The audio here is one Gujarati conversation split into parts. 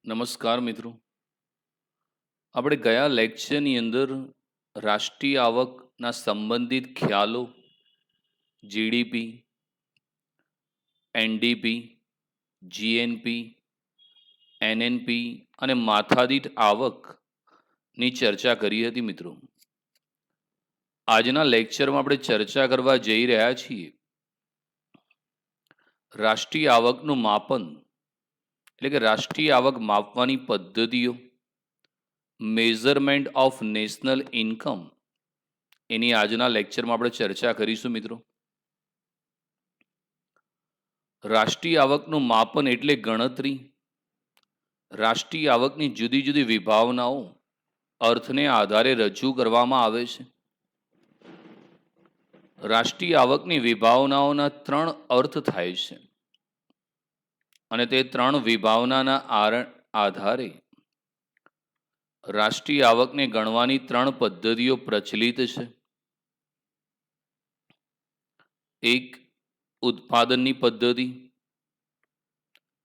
નમસ્કાર મિત્રો. આપણે ગયા લેક્ચરની અંદર રાષ્ટ્રીય આવકના સંબંધિત ખ્યાલો, જીડીપી, એનડીપી, જીએનપી, એનએનપી અને માથાદીઠ આવકની ચર્ચા કરી હતી મિત્રો. આજના લેક્ચરમાં આપણે ચર્ચા કરવા જઈ રહ્યા છીએ રાષ્ટ્રીય આવકનું માપન, એટલે કે રાષ્ટ્રીય આવક માપવાની પદ્ધતિઓ, મેઝરમેન્ટ ઓફ નેશનલ ઇન્કમ, એની આજના લેક્ચરમાં આપણે ચર્ચા કરીશું મિત્રો. રાષ્ટ્રીય આવકનું માપન એટલે ગણતરી. રાષ્ટ્રીય આવકની જુદી જુદી વિભાવનાઓ અર્થને આધારે રજૂ કરવામાં આવે છે. રાષ્ટ્રીય આવકની વિભાવનાઓના ત્રણ અર્થ થાય છે અને તે ત્રણ વિભાવનાના આધારે રાષ્ટ્રીય આવકને ગણવાની ત્રણ પદ્ધતિઓ પ્રચલિત છે. એક ઉત્પાદનની પદ્ધતિ,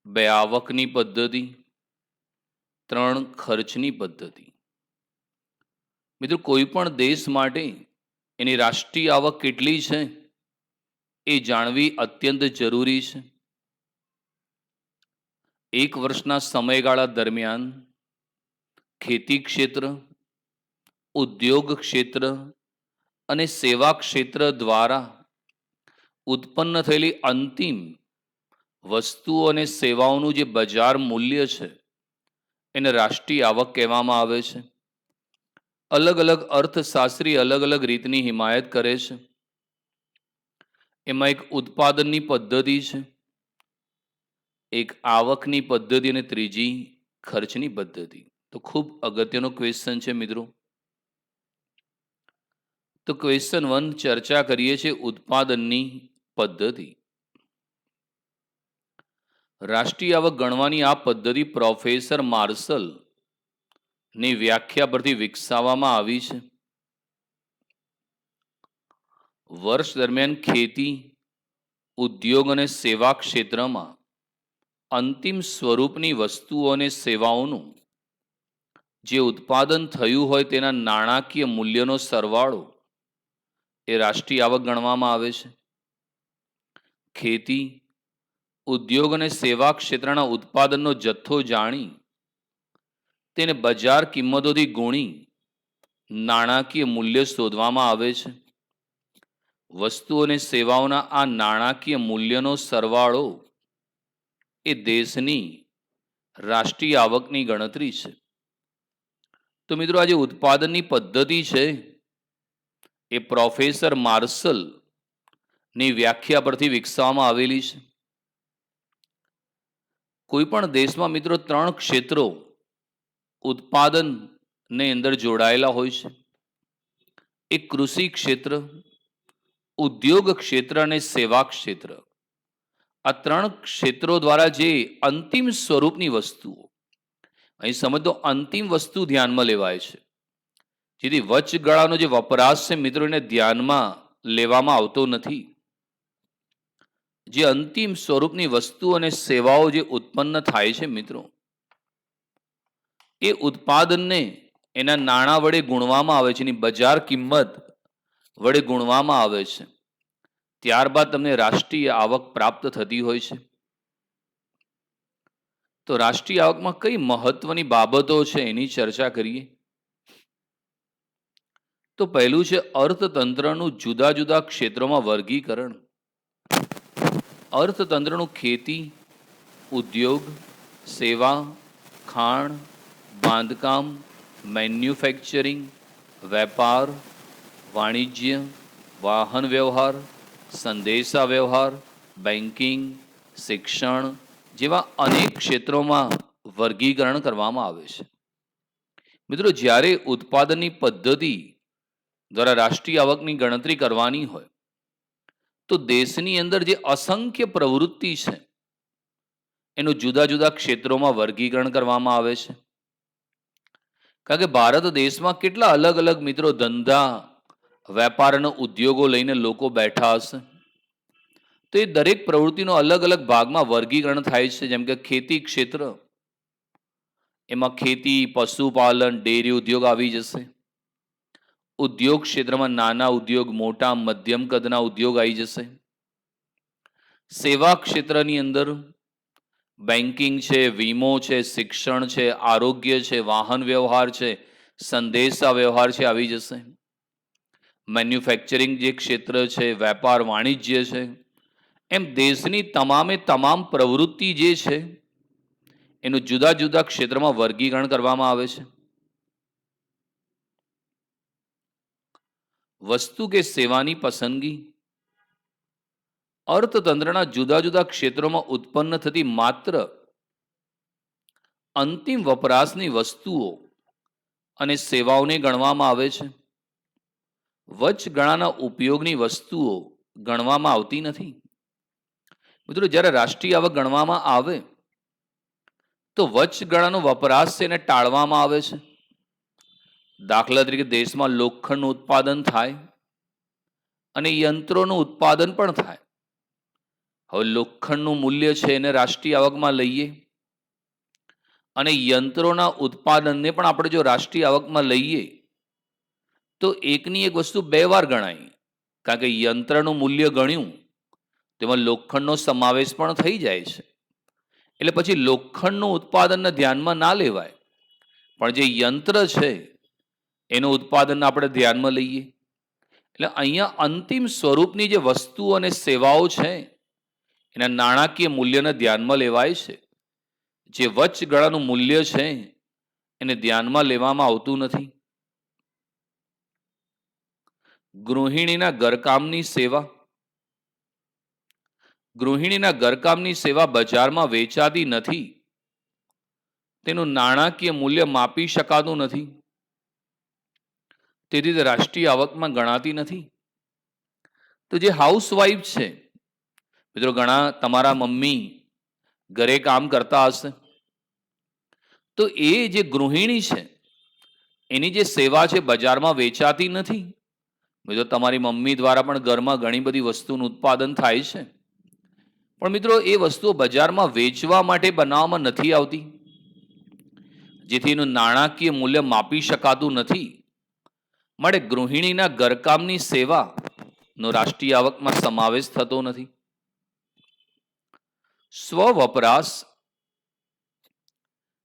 બે આવકની પદ્ધતિ, ત્રણ ખર્ચની પદ્ધતિ. મિત્રો, કોઈ પણ દેશ માટે એની રાષ્ટ્રીય આવક કેટલી છે એ જાણવી અત્યંત જરૂરી છે. એક વર્ષના સમયગાળા દરમિયાન ખેતી ક્ષેત્ર, ઉદ્યોગ ક્ષેત્ર અને સેવા ક્ષેત્ર દ્વારા ઉત્પન્ન થયેલી અંતિમ વસ્તુઓ અને સેવાઓનું જે બજાર મૂલ્ય છે એને રાષ્ટ્રીય આવક કહેવામાં આવે છે. અલગ અલગ અર્થશાસ્ત્રી અલગ અલગ રીતની હિમાયત કરે છે. એમાં એક ઉત્પાદનની પદ્ધતિ છે, એક આવકની પદ્ધતિ અને ત્રીજી ખર્ચની પદ્ધતિ. તો ખૂબ અગત્યનો ક્વેશ્ચન છે મિત્રો. તો ક્વેશ્ચન 1 ચર્ચા કરીએ છીએ ઉત્પાદનની પદ્ધતિ. રાષ્ટ્રીય આવક ગણવાની આ પદ્ધતિ પ્રોફેસર માર્શલ ની વ્યાખ્યા પરથી વિકસાવવામાં આવી છે. વર્ષ દરમિયાન ખેતી, ઉદ્યોગ અને સેવા ક્ષેત્રમાં અંતિમ સ્વરૂપની વસ્તુઓ અને સેવાઓનું જે ઉત્પાદન થયું હોય તેના નાણાકીય મૂલ્યનો સરવાળો એ રાષ્ટ્રીય આવક ગણવામાં આવે છે. ખેતી, ઉદ્યોગ અને સેવા ક્ષેત્રના ઉત્પાદનનો જથ્થો જાણી તેને બજાર કિંમતોથી ગુણી નાણાકીય મૂલ્ય શોધવામાં આવે છે. વસ્તુઓ અને સેવાઓના આ નાણાકીય મૂલ્યનો સરવાળો એ દેશની રાષ્ટ્રીય આવકની ગણતરી છે. તો મિત્રો, આ જે ઉત્પાદનની પદ્ધતિ છે એ પ્રોફેસર માર્શલ ની વ્યાખ્યા પરથી વિકસાવવામાં આવેલી છે. કોઈ પણ દેશમાં મિત્રો ત્રણ ક્ષેત્રો ઉત્પાદનની અંદર જોડાયેલા હોય છે. એક કૃષિ ક્ષેત્ર, ઉદ્યોગ ક્ષેત્ર અને સેવા ક્ષેત્ર. આ ત્રણ ક્ષેત્રો દ્વારા જે અંતિમ સ્વરૂપની વસ્તુઓ, અહીં સમજો અંતિમ વસ્તુ ધ્યાનમાં લેવાય છે, જેથી વચગાળાનો જે વપરાશ છે મિત્રો એને ધ્યાનમાં લેવામાં આવતો નથી. જે અંતિમ સ્વરૂપની વસ્તુ અને સેવાઓ જે ઉત્પન્ન થાય છે મિત્રો, એ ઉત્પાદનને એના નાણાં વડે ગુણવામાં આવે છે, એની બજાર કિંમત વડે ગુણવામાં આવે છે. ત્યારબાદ તમને રાષ્ટ્રીય આવક પ્રાપ્ત થતી હોય છે. તો રાષ્ટ્રીય આવકમાં કઈ મહત્વની બાબતો છે એની ચર્ચા કરીએ. તો પહેલું છે અર્થતંત્રનું જુદા જુદા ક્ષેત્રોમાં વર્ગીકરણ. અર્થતંત્રનું ખેતી, ઉદ્યોગ, સેવા, ખાણ, બાંધકામ, મેન્યુફેક્ચરિંગ, વેપાર, વાણિજ્ય, વાહન વ્યવહાર, સંદેશા વ્યવહાર, બેન્કિંગ, શિક્ષણ જેવા અનેક ક્ષેત્રોમાં વર્ગીકરણ કરવામાં આવે છે. મિત્રો, જ્યારે ઉત્પાદનની પદ્ધતિ દ્વારા રાષ્ટ્રીય આવકની ગણતરી કરવાની હોય તો દેશની અંદર જે અસંખ્ય પ્રવૃત્તિ છે એનું જુદા જુદા ક્ષેત્રોમાં વર્ગીકરણ કરવામાં આવે છે. કારણ કે ભારત દેશમાં કેટલા અલગ અલગ મિત્રો ધંધા, વેપાર અને ઉદ્યોગો લઈને લોકો બેઠા હશે. તો એ દરેક પ્રવૃત્તિનો અલગ અલગ ભાગમાં વર્ગીકરણ થાય છે. જેમ કે ખેતી ક્ષેત્ર, એમાં ખેતી, પશુપાલન, ડેરી ઉદ્યોગ આવી જશે. ઉદ્યોગ ક્ષેત્રમાં નાના ઉદ્યોગ, મોટા મધ્યમ કદના ઉદ્યોગ આવી જશે. સેવા ક્ષેત્રની અંદર બેન્કિંગ છે, વીમો છે, શિક્ષણ છે, આરોગ્ય છે, વાહન વ્યવહાર છે, સંદેશા વ્યવહાર છે, આવી જશે. મેન્યુફેક્ચરિંગ જે ક્ષેત્ર છે, વેપાર વાણિજ્ય છે, એમ દેશની તમામે તમામ પ્રવૃત્તિ જે છે એનું જુદા જુદા ક્ષેત્રમાં વર્ગીકરણ કરવામાં આવે છે. વસ્તુ કે સેવાની પસંદગી અર્થતંત્રના જુદા જુદા ક્ષેત્રોમાં ઉત્પન્ન થતી માત્ર અંતિમ વપરાશની વસ્તુઓ અને સેવાઓને ગણવામાં આવે છે. વચગાળાના ઉપયોગની વસ્તુઓ ગણવામાં આવતી નથી. મિત્રો, જ્યારે રાષ્ટ્રીય આવક ગણવામાં આવે તો વચગાળાનો વપરાશ છે એને ટાળવામાં આવે છે. દાખલા તરીકે દેશમાં લોખંડનું ઉત્પાદન થાય અને યંત્રોનું ઉત્પાદન પણ થાય. હવે લોખંડનું મૂલ્ય છે એને રાષ્ટ્રીય આવકમાં લઈએ અને યંત્રોના ઉત્પાદનને પણ આપણે જો રાષ્ટ્રીય આવકમાં લઈએ તો એકની એક વસ્તુ બે વાર ગણાય. કારણ કે યંત્રનું મૂલ્ય ગણ્યું તેમાં લોખંડનો સમાવેશ પણ થઈ જાય છે. એટલે પછી લોખંડનું ઉત્પાદનને ધ્યાનમાં ના લેવાય, પણ જે યંત્ર છે એનું ઉત્પાદન આપણે ધ્યાનમાં લઈએ. એટલે અહીંયા અંતિમ સ્વરૂપની જે વસ્તુઓ અને સેવાઓ છે એના નાણાકીય મૂલ્યને ધ્યાનમાં લેવાય છે. જે વચગાળાનું મૂલ્ય છે એને ધ્યાનમાં લેવામાં આવતું નથી. ગૃહિણીના ઘરકામની સેવા. ગૃહિણીના ઘરકામની સેવા બજારમાં વેચાતી નથી, તેનું નાણાકીય મૂલ્ય માપી શકાતું નથી, તેથી તે રાષ્ટ્રીય આવકમાં ગણાતી નથી. તો જે હાઉસવાઈફ છે, મિત્રો ઘણા તમારા મમ્મી ઘરે કામ કરતા હશે, તો એ જે ગૃહિણી છે એની જે સેવા છે બજારમાં વેચાતી નથી. મિત્રો તમારી મમ્મી દ્વારા પણ ઘરમાં ઘણી બધી વસ્તુનું ઉત્પાદન થાય છે, પણ મિત્રો એ વસ્તુઓ બજારમાં વેચવા માટે બનાવવામાં નથી આવતી, જેથી એનું નાણાકીય મૂલ્ય માપી શકાતું નથી. માટે ગૃહિણીના ઘરકામની સેવાનો રાષ્ટ્રીય આવકમાં સમાવેશ થતો નથી.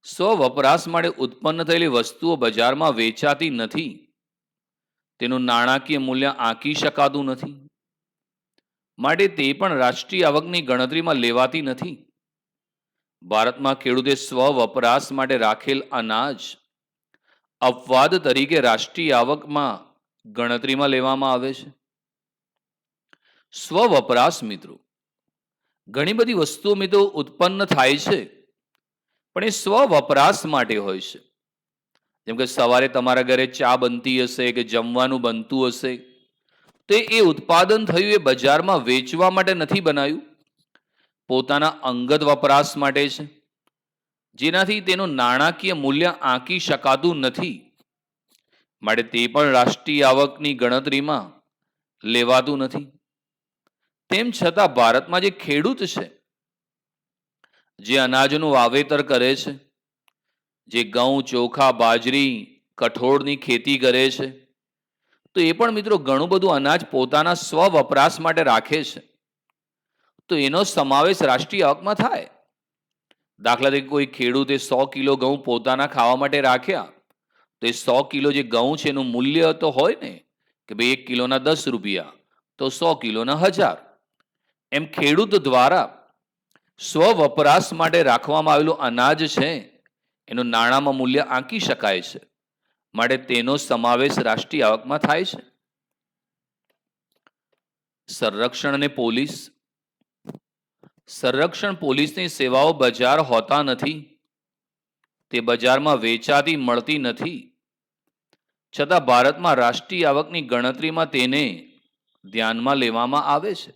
સ્વવપરાશ માટે ઉત્પન્ન થયેલી વસ્તુઓ બજારમાં વેચાતી નથી, તેનું નાણાકીય મૂલ્ય આંકી શકાતું નથી, માટે તે પણ રાષ્ટ્રીય આવકની ગણતરીમાં લેવાતી નથી. ભારતમાં ખેડૂતે સ્વવપરાશ માટે રાખેલ અનાજ અપવાદ તરીકે રાષ્ટ્રીય આવકમાં ગણતરીમાં લેવામાં આવે છે. સ્વવપરાશ મિત્રો ઘણી બધી વસ્તુઓ મિત્રો ઉત્પન્ન થાય છે, પણ એ સ્વવપરાશ માટે હોય છે. જેમ કે સવારે તમારા ઘરે ચા બનતી હશે કે જમવાનું બનતું હશે, તો એ ઉત્પાદન થયું એ બજારમાં વેચવા માટે નથી બનાવ્યું, પોતાના અંગત વપરાશ માટે છે, જેનાથી તેનું નાણાકીય મૂલ્ય આંકી શકાતું નથી, માટે તે પણ રાષ્ટ્રીય આવકની ગણતરીમાં લેવાતું નથી. તેમ છતાં ભારતમાં જે ખેડૂત છે, જે અનાજનું વાવેતર કરે છે, જે ઘઉં, ચોખા, બાજરી, કઠોળની ખેતી કરે છે, તો એ પણ મિત્રો ઘણું બધું અનાજ પોતાના સ્વ વપરાશ માટે રાખે છે, તો એનો સમાવેશ રાષ્ટ્રીય આવકમાં થાય. દાખલા તરીકે કોઈ ખેડૂતે 100 કિલો ઘઉં પોતાના ખાવા માટે રાખ્યા, તો એ 100 કિલો જે ઘઉં છે એનું મૂલ્ય તો હોય ને કે ભાઈ 1 કિલોના 10 રૂપિયા, તો 100 કિલોના 1000. એમ ખેડૂત દ્વારા સ્વ વપરાશ માટે રાખવામાં આવેલું અનાજ છે એનું નાણાંમાં મૂલ્ય આંકી શકાય છે, માટે તેનો સમાવેશ રાષ્ટ્રીય આવકમાં થાય છે. સંરક્ષણ અને પોલીસ. સંરક્ષણ પોલીસની સેવાઓ બજાર હોતા નથી, તે બજારમાં વેચાતી મળતી નથી, છતાં ભારતમાં રાષ્ટ્રીય આવકની ગણતરીમાં તેને ધ્યાનમાં લેવામાં આવે છે.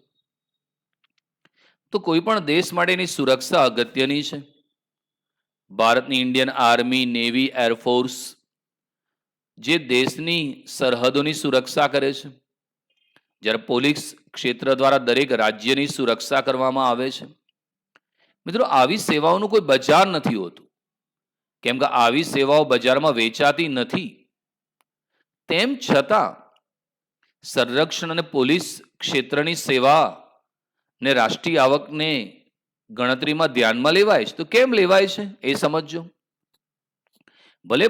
તો કોઈ પણ દેશ માટેની સુરક્ષા અગત્યની છે. ભારતની ઇન્ડિયન આર્મી, નેવી, એરફોર્સ જે દેશની સરહદોની સુરક્ષા કરે છે, જ્યારે પોલીસ ક્ષેત્ર દ્વારા દરેક રાજ્યની સુરક્ષા કરવામાં આવે છે. મિત્રો આવી સેવાઓનું કોઈ બજાર નથી હોતું, કેમ કે આવી સેવાઓ બજારમાં વેચાતી નથી. તેમ છતાં સંરક્ષણ અને પોલીસ ક્ષેત્રની સેવા ને રાષ્ટ્રીય આવકને ગણતરીમાં ધ્યાનમાં લેવાય છે. તો કેમ લેવાય છે એ સમજજો. ભલે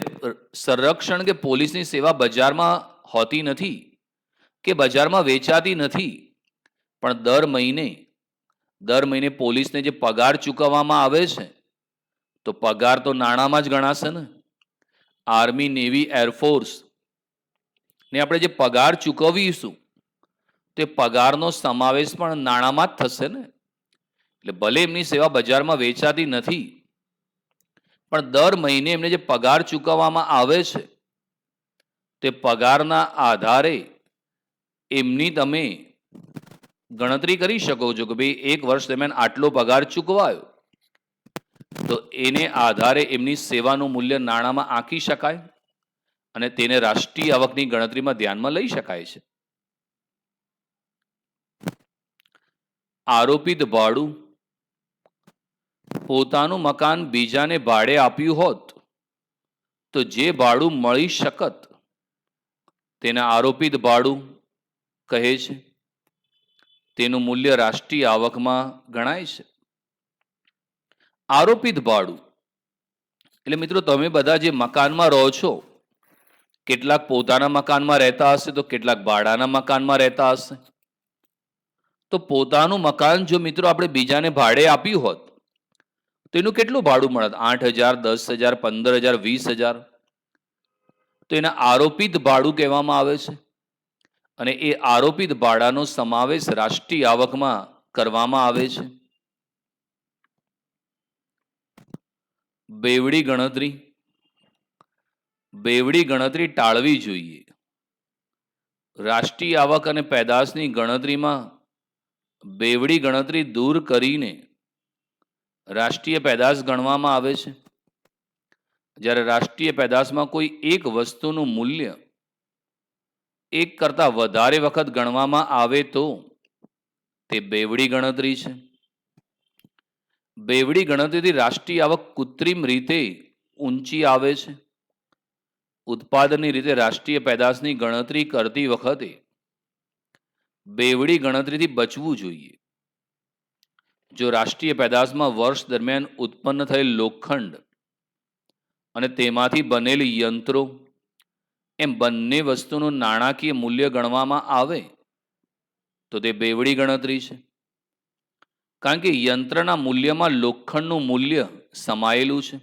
સંરક્ષણ કે પોલીસની સેવા બજારમાં હોતી નથી કે બજારમાં વેચાતી નથી, પણ દર મહિને પોલીસને જે પગાર ચૂકવવામાં આવે છે, તો પગાર તો નાણાંમાં જ ગણાશે ને. આર્મી, નેવી, એરફોર્સ ને આપણે જે પગાર ચૂકવીશું તે પગારનો સમાવેશ પણ નાણાંમાં જ થશે ને. એટલે ભલે એમની સેવા બજારમાં વેચાતી નથી, પણ દર મહિને એમને જે પગાર ચૂકવવામાં આવે છે તે પગારના આધારે એમની તમે ગણતરી કરી શકો છો કે ભાઈ એક વર્ષ દરમિયાન આટલો પગાર ચૂકવાયો, તો એને આધારે એમની સેવાનું મૂલ્ય નાણાંમાં આંકી શકાય અને તેને રાષ્ટ્રીય આવકની ગણતરીમાં ધ્યાનમાં લઈ શકાય છે. આરોપિત ભાડું પોતાનું મકાન બીજાને ભાડે આપ્યું હોત તો જે ભાડું મળી શકત તેને આરોપિત ભાડું કહે છે. તેનું મૂલ્ય રાષ્ટ્રીય આવકમાં ગણાય છે. આરોપિત ભાડું એટલે મિત્રો તમે બધા જે મકાનમાં રહો છો, કેટલાક પોતાના મકાનમાં રહેતા હશે તો કેટલાક ભાડાના મકાનમાં રહેતા હશે. તો પોતાનું મકાન જો મિત્રો આપણે બીજાને ભાડે આપ્યું હોત તો એનું કેટલું ભાડું મળત? 8,000, 10,000, 15,000, 20,000. તો એને આરોપિત ભાડું કહેવામાં આવે છે. અને એ આરોપિત ભાડાનો સમાવેશ રાષ્ટ્રીય આવકમાં કરવામાં આવે છે. બેવડી ગણતરી ટાળવી જોઈએ. રાષ્ટ્રીય આવક અને પેદાશની ગણતરીમાં બેવડી ગણતરી દૂર કરીને રાષ્ટ્રીય પેદાશ ગણવામાં આવે છે. જ્યારે રાષ્ટ્રીય પેદાશમાં કોઈ એક વસ્તુનું મૂલ્ય એક કરતાં વધારે વખત ગણવામાં આવે તો તે બેવડી ગણતરી છે. બેવડી ગણતરીથી રાષ્ટ્રીય આવક કૃત્રિમ રીતે ઊંચી આવે છે. ઉત્પાદનની રીતે રાષ્ટ્રીય પેદાશની ગણતરી કરતી વખતે બેવડી ગણતરીથી બચવું જોઈએ. જો રાષ્ટ્રીય પેદાશમાં વર્ષ દરમિયાન ઉત્પન્ન થયેલ લોખંડ અને તેમાંથી બનેલી યંત્રો એમ બંને વસ્તુનું નાણાકીય મૂલ્ય ગણવામાં આવે તો તે બેવડી ગણતરી છે. કારણ કે યંત્રના મૂલ્યમાં લોખંડનું મૂલ્ય સમાયેલું છે.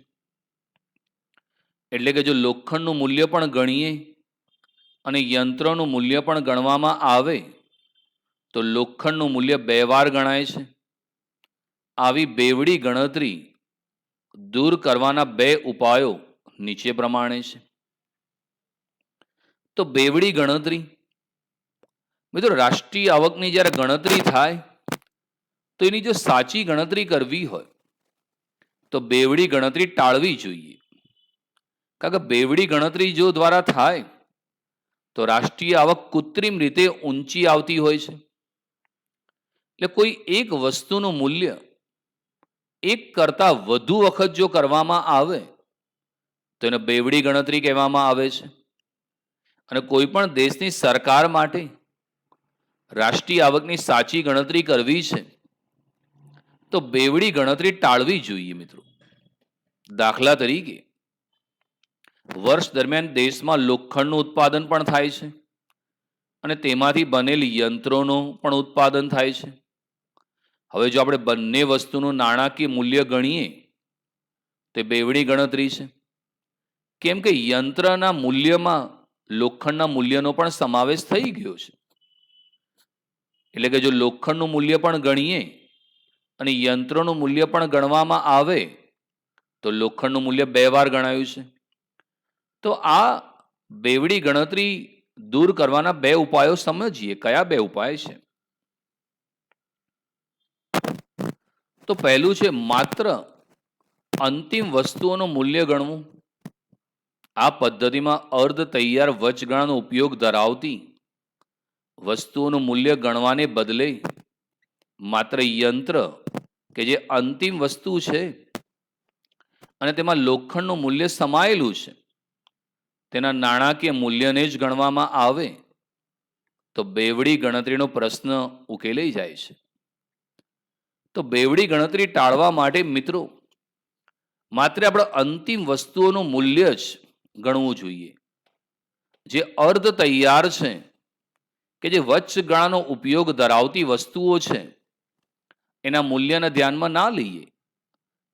એટલે કે જો લોખંડનું મૂલ્ય પણ ગણીએ અને યંત્રનું મૂલ્ય પણ ગણવામાં આવે તો લોખંડનું મૂલ્ય 2 વાર ગણાય છે. આવી બેવડી ગણતરી દૂર કરવાના 2 ઉપાયો નીચે પ્રમાણે છે. તો બેવડી ગણતરી મિત્રો, રાષ્ટ્રીય આવકની જ્યારે ગણતરી થાય તો એની જો સાચી ગણતરી કરવી હોય તો બેવડી ગણતરી ટાળવી જોઈએ. કારણ કે બેવડી ગણતરી જો દ્વારા થાય તો રાષ્ટ્રીય આવક કૃત્રિમ રીતે ઊંચી આવતી હોય છે. એટલે કોઈ એક વસ્તુનું મૂલ્ય એક કરતાં વધુ વખત જો કરવામાં આવે તો એને બેવડી ગણતરી કહેવામાં આવે છે. અને કોઈ પણ દેશની સરકાર માટે રાષ્ટ્રીય આવકની સાચી ગણતરી કરવી છે તો બેવડી ગણતરી ટાળવી જોઈએ મિત્રો. દાખલા તરીકે વર્ષ દરમિયાન દેશમાં લોખંડનું ઉત્પાદન પણ થાય છે અને તેમાંથી બનેલી યંત્રોનું પણ ઉત્પાદન થાય છે. હવે જો આપણે બંને વસ્તુનું નાણાકીય મૂલ્ય ગણીએ તે બેવડી ગણતરી છે. કેમ કે યંત્રના મૂલ્યમાં લોખંડના મૂલ્યનો પણ સમાવેશ થઈ ગયો છે. એટલે કે જો લોખંડનું મૂલ્ય પણ ગણીએ અને યંત્રોનું મૂલ્ય પણ ગણવામાં આવે તો લોખંડનું મૂલ્ય 2 વાર ગણાયું છે. તો આ બેવડી ગણતરી દૂર કરવાના 2 ઉપાયો સમજીએ. કયા 2 ઉપાય છે? તો પહેલું છે માત્ર અંતિમ વસ્તુઓનું મૂલ્ય ગણવું. આ પદ્ધતિમાં અર્ધ તૈયાર વચગાળાનો ઉપયોગ ધરાવતી વસ્તુઓનું મૂલ્ય ગણવાને બદલે માત્ર યંત્ર કે જે અંતિમ વસ્તુ છે અને તેમાં લોખંડનું મૂલ્ય સમાયેલું છે, તેના નાણાકીય મૂલ્યને જ ગણવામાં આવે તો બેવડી ગણતરીનો પ્રશ્ન ઉકેલાઈ જાય છે. તો બેવડી ગણતરી ટાળવા માટે મિત્રો માત્ર આપણે અંતિમ વસ્તુઓનું મૂલ્ય જ ગણવું જોઈએ. જે અર્ધ તૈયાર છે કે જે વચગાળાનો ઉપયોગ ધરાવતી વસ્તુઓ છે એના મૂલ્યને ધ્યાનમાં ના લઈએ,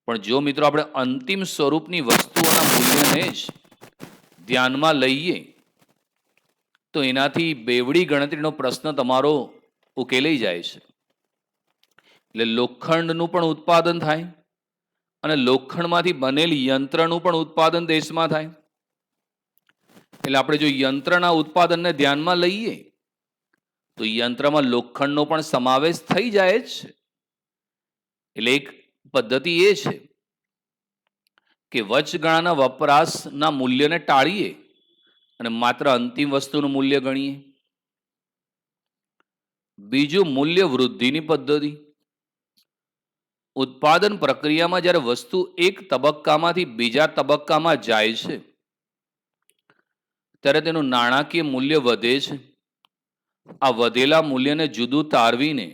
પણ જો મિત્રો આપણે અંતિમ સ્વરૂપની વસ્તુઓના મૂલ્યને જ ધ્યાનમાં લઈએ તો એનાથી બેવડી ગણતરીનો પ્રશ્ન તમારો ઉકેલાઈ જાય છે. એટલે લોખંડનું પણ ઉત્પાદન થાય અને લોખંડમાંથી બનેલ યંત્રનું પણ ઉત્પાદન દેશમાં થાય. એટલે આપણે જો યંત્રના ઉત્પાદનને ધ્યાનમાં લઈએ તો યંત્રમાં લોખંડનો પણ સમાવેશ થઈ જાય જ છે. એટલે એક પદ્ધતિ એ છે કે વચગાળાના વપરાશના મૂલ્યને ટાળીએ અને માત્ર અંતિમ વસ્તુનું મૂલ્ય ગણીએ. બીજું, મૂલ્ય વૃદ્ધિની પદ્ધતિ. ઉત્પાદન પ્રક્રિયામાં જ્યારે વસ્તુ એક તબક્કામાંથી બીજા તબક્કામાં જાય છે ત્યારે તેનું નાણાકીય મૂલ્ય વધે છે. આ વધેલા મૂલ્યને જુદું તારવીને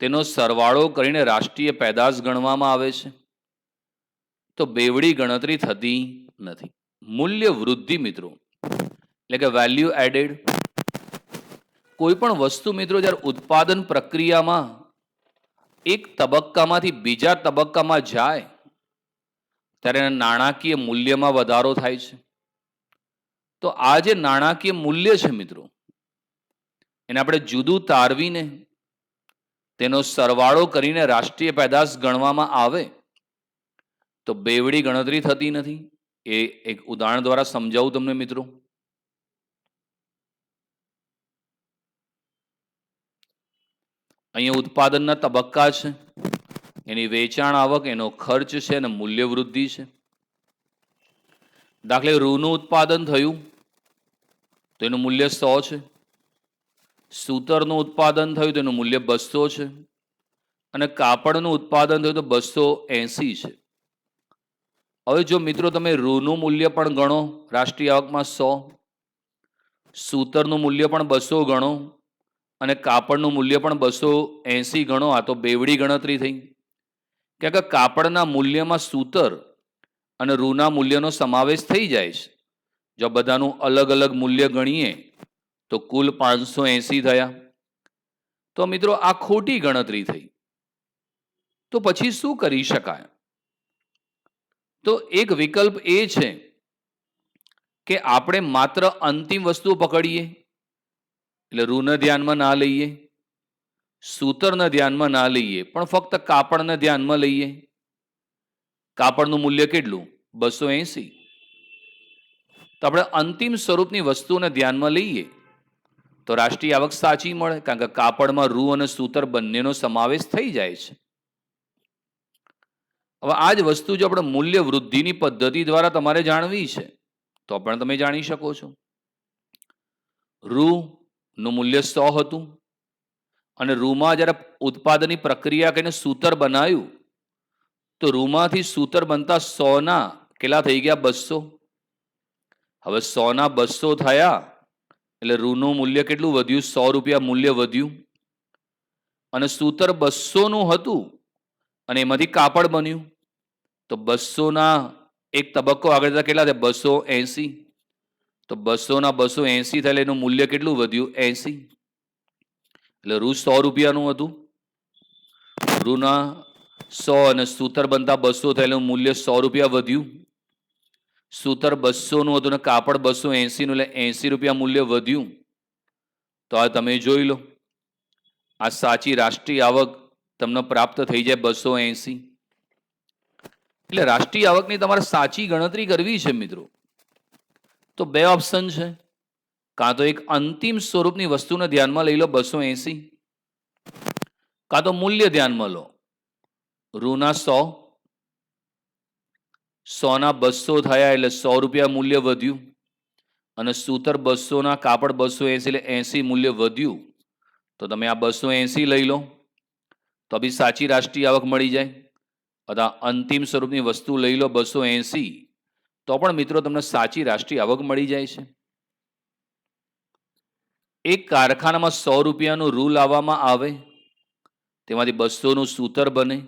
તેનો સરવાળો કરીને રાષ્ટ્રીય પેદાશ ગણવામાં આવે છે. તો બેવડી ગણતરી થતી નથી. મૂલ્ય વૃદ્ધિ મિત્રો એટલે કે વેલ્યુ એડેડ. કોઈ પણ વસ્તુ મિત્રો જ્યારે ઉત્પાદન પ્રક્રિયામાં એક તબક્કામાંથી બીજા તબક્કામાં જાય ત્યારે એના નાણાકીય મૂલ્યમાં વધારો થાય છે. તો આ જે નાણાકીય મૂલ્ય છે મિત્રો એને આપણે જુદું તારવીને તેનો સરવાળો કરીને રાષ્ટ્રીય પેદાશ ગણવામાં આવે તો બેવડી ગણતરી થતી નથી. એ એક ઉદાહરણ દ્વારા સમજાવું તમને મિત્રો. અહીંયા ઉત્પાદનના તબક્કા છે, એની વેચાણ આવક, એનો ખર્ચ છે અને મૂલ્ય વૃદ્ધિ છે. દાખલે રૂનું ઉત્પાદન થયું તો એનું મૂલ્ય 100 છે. સૂતરનું ઉત્પાદન થયું તો એનું મૂલ્ય 200 છે અને કાપડનું ઉત્પાદન થયું તો 280 છે. હવે જો મિત્રો તમે રૂનું મૂલ્ય પણ ગણો રાષ્ટ્રીય આવકમાં 100, સૂતરનું મૂલ્ય પણ 200 ગણો અને કાપડનું મૂલ્ય પણ 280 ગણો, આ તો બેવડી ગણતરી થઈ. કે કાપડના મૂલ્યમાં સૂતર અને રૂના મૂલ્યનો સમાવેશ થઈ જાય છે. જો બધાનું અલગ અલગ મૂલ્ય ગણીએ તો કુલ 580 થયા. તો મિત્રો આ ખોટી ગણતરી થઈ. તો પછી શું કરી શકાય? તો એક વિકલ્પ એ છે કે આપણે માત્ર અંતિમ વસ્તુ પકડીએ, એટલે રૂને ધ્યાનમાં ના લઈએ, સૂતરને ધ્યાનમાં ના લઈએ, પણ ફક્ત કાપડને ધ્યાનમાં લઈએ. કાપડનું મૂલ્ય કેટલું? 280. તો આપણે અંતિમ સ્વરૂપની વસ્તુને ધ્યાનમાં લઈએ તો રાષ્ટ્રીય આવક સાચી મળે, કારણ કે કાપડમાં રૂ અને સૂતર બંનેનો સમાવેશ થઈ જાય છે. હવે આ જ વસ્તુ જો આપણે મૂલ્ય વૃદ્ધિની પદ્ધતિ દ્વારા તમારે જાણવી છે તો પણ તમે જાણી શકો છો. રૂનું મૂલ્ય 100 હતું અને રૂમાં જ્યારે ઉત્પાદનની પ્રક્રિયા કરીને સૂતર બનાવ્યું તો રૂમાંથી સૂતર બનતા 100ના કેટલા થઈ ગયા? 200. હવે 100ના 200 થયા એટલે રૂનું મૂલ્ય કેટલું વધ્યું? 100 રૂપિયા મૂલ્ય વધ્યું. અને સૂતર 200નું હતું અને એમાંથી કાપડ બન્યું તો 200ના એક તબક્કો આગળ જતા કેટલા થયા? 280. તો 200ના 280 થયેલા એનું મૂલ્ય કેટલું વધ્યું? 80. એટલે રૂ 100 રૂપિયાનું હતું, રૂના 100 અને સૂતર બનતા 200 થયેલું મૂલ્ય 100 રૂપિયા વધ્યું. સૂતર 200નું હતું ને કાપડ 280નું એટલે 80 રૂપિયા મૂલ્ય વધ્યું. તો આ તમે જોઈ લો, આ સાચી રાષ્ટ્રીય આવક તમને પ્રાપ્ત થઈ જાય 280. એટલે રાષ્ટ્રીય આવકની તમારે સાચી ગણતરી કરવી છે મિત્રો તો બે ઓપ્શન છે. કાં તો એક અંતિમ સ્વરૂપની વસ્તુને ધ્યાનમાં લઈ લો 280, કાં તો મૂલ્ય ધ્યાનમાં લો. રૂના 100, 100ના 200 થયા એટલે 100 રૂપિયા મૂલ્ય વધ્યું અને સૂતર 200ના કાપડ 280 એટલે 80 મૂલ્ય વધ્યું. તો તમે આ 280 લઈ લો તો બી સાચી રાષ્ટ્રીય આવક મળી જાય. અથવા અંતિમ સ્વરૂપની વસ્તુ લઈ લો 280, તો પણ મિત્રો તમને સાચી રાષ્ટ્રીય આવક મળી જાય છે. એક કારખાનામાં 100 રૂપિયાનું રૂ લાવવામાં આવે, તેમાંથી 200નું સૂતર બને,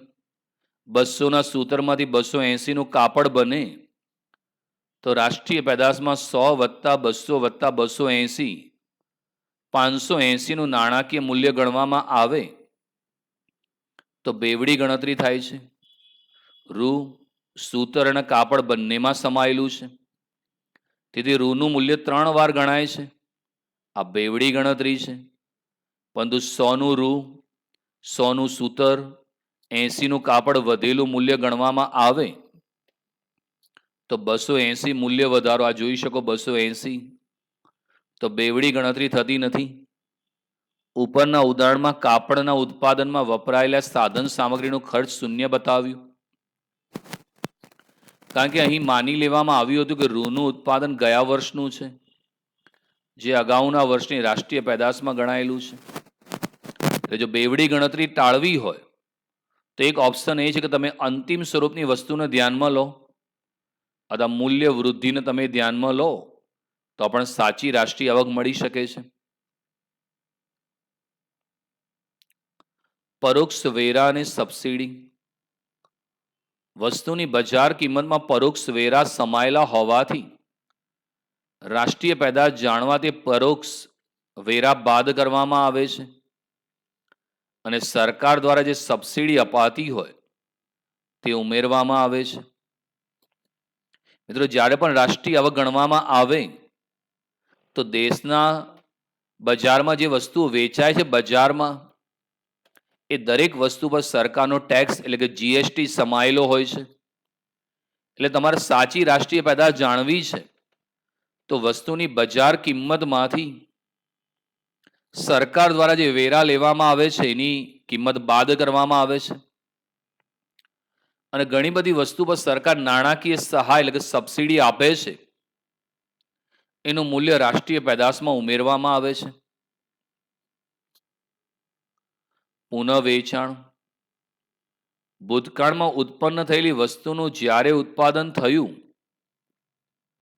200ના સૂતરમાંથી 280નું કાપડ બને, તો રાષ્ટ્રીય પેદાશમાં 100 + 200 + 280 580નું નાણાકીય મૂલ્ય ગણવામાં આવે તો બેવડી ગણતરી થાય છે. રૂ, સૂતર અને કાપડ બંનેમાં સમાયેલું છે, તેથી રૂનું મૂલ્ય 3 વાર ગણાય છે. આ બેવડી ગણતરી છે. પરંતુ 100નું રૂ, 100નું સૂતર, 80નું કાપડ વધેલું મૂલ્ય ગણવામાં આવે તો 280 મૂલ્ય વધારો, આ જોઈ શકો 280, તો બેવડી ગણતરી થતી નથી. ઉપરના ઉદાહરણમાં કાપડના ઉત્પાદનમાં વપરાયેલા સાધન સામગ્રીનું ખર્ચ શૂન્ય બતાવ્યું, કારણ કે અહીં માની લેવામાં આવ્યું હતું કે રૂનું ઉત્પાદન ગયા વર્ષનું છે, જે અગાઉના વર્ષની રાષ્ટ્રીય પેદાશમાં ગણાયેલું છે. એટલે જો બેવડી ગણતરી ટાળવી હોય તો એક ઓપ્શન એ છે કે તમે અંતિમ સ્વરૂપની વસ્તુને ધ્યાનમાં લો અથવા મૂલ્ય વૃદ્ધિને તમે ધ્યાનમાં લો, તો પણ સાચી રાષ્ટ્રીય આવક મળી શકે છે. પરોક્ષ વેરા અને સબસિડી. વસ્તુની બજાર કિંમતમાં પરોક્ષ વેરા સમાયેલા હોવાથી રાષ્ટ્રીય પેદાશ જાણવા તે પરોક્ષ વેરા બાદ કરવામાં આવે છે અને સરકાર દ્વારા જે સબસિડી અપાતી હોય તે ઉમેરવામાં આવે છે. મિત્રો, જ્યારે પણ રાષ્ટ્રીય આવક ગણવામાં આવે તો દેશના બજારમાં જે વસ્તુઓ વેચાય છે બજારમાં, એ દરેક વસ્તુ પર સરકારનો ટેક્સ એટલે કે જીએસટી સમાયેલો હોય છે. એટલે તમારે સાચી રાષ્ટ્રીય પેદાશ જાણવી છે તો વસ્તુની બજાર કિંમતમાંથી સરકાર દ્વારા જે વેરા લેવામાં આવે છે એની કિંમત બાદ કરવામાં આવે છે. અને ઘણી બધી વસ્તુ પર સરકાર નાણાકીય સહાય એટલે કે સબસિડી આપે છે, એનું મૂલ્ય રાષ્ટ્રીય પેદાશમાં ઉમેરવામાં આવે છે. પુનઃવેચાણ. ભૂતકાળમાં ઉત્પન્ન થયેલી વસ્તુનું જ્યારે ઉત્પાદન થયું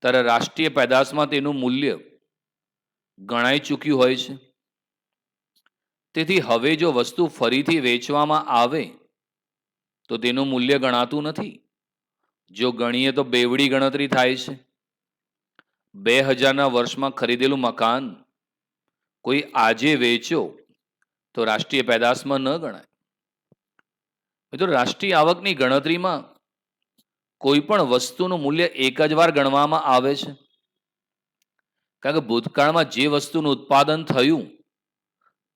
ત્યારે રાષ્ટ્રીય પેદાશમાં તેનું મૂલ્ય ગણાઈ ચૂક્યું હોય છે. તેથી હવે જો વસ્તુ ફરીથી વેચવામાં આવે તો તેનું મૂલ્ય ગણાતું નથી. જો ગણીએ તો બેવડી ગણતરી થાય છે. 2000ના વર્ષમાં ખરીદેલું મકાન કોઈ આજે વેચો તો રાષ્ટ્રીય પેદાશમાં ન ગણાય. મિત્રો, રાષ્ટ્રીય આવકની ગણતરીમાં કોઈ પણ વસ્તુનું મૂલ્ય એક જ વાર ગણવામાં આવે છે, કારણ કે ભૂતકાળમાં જે વસ્તુનું ઉત્પાદન થયું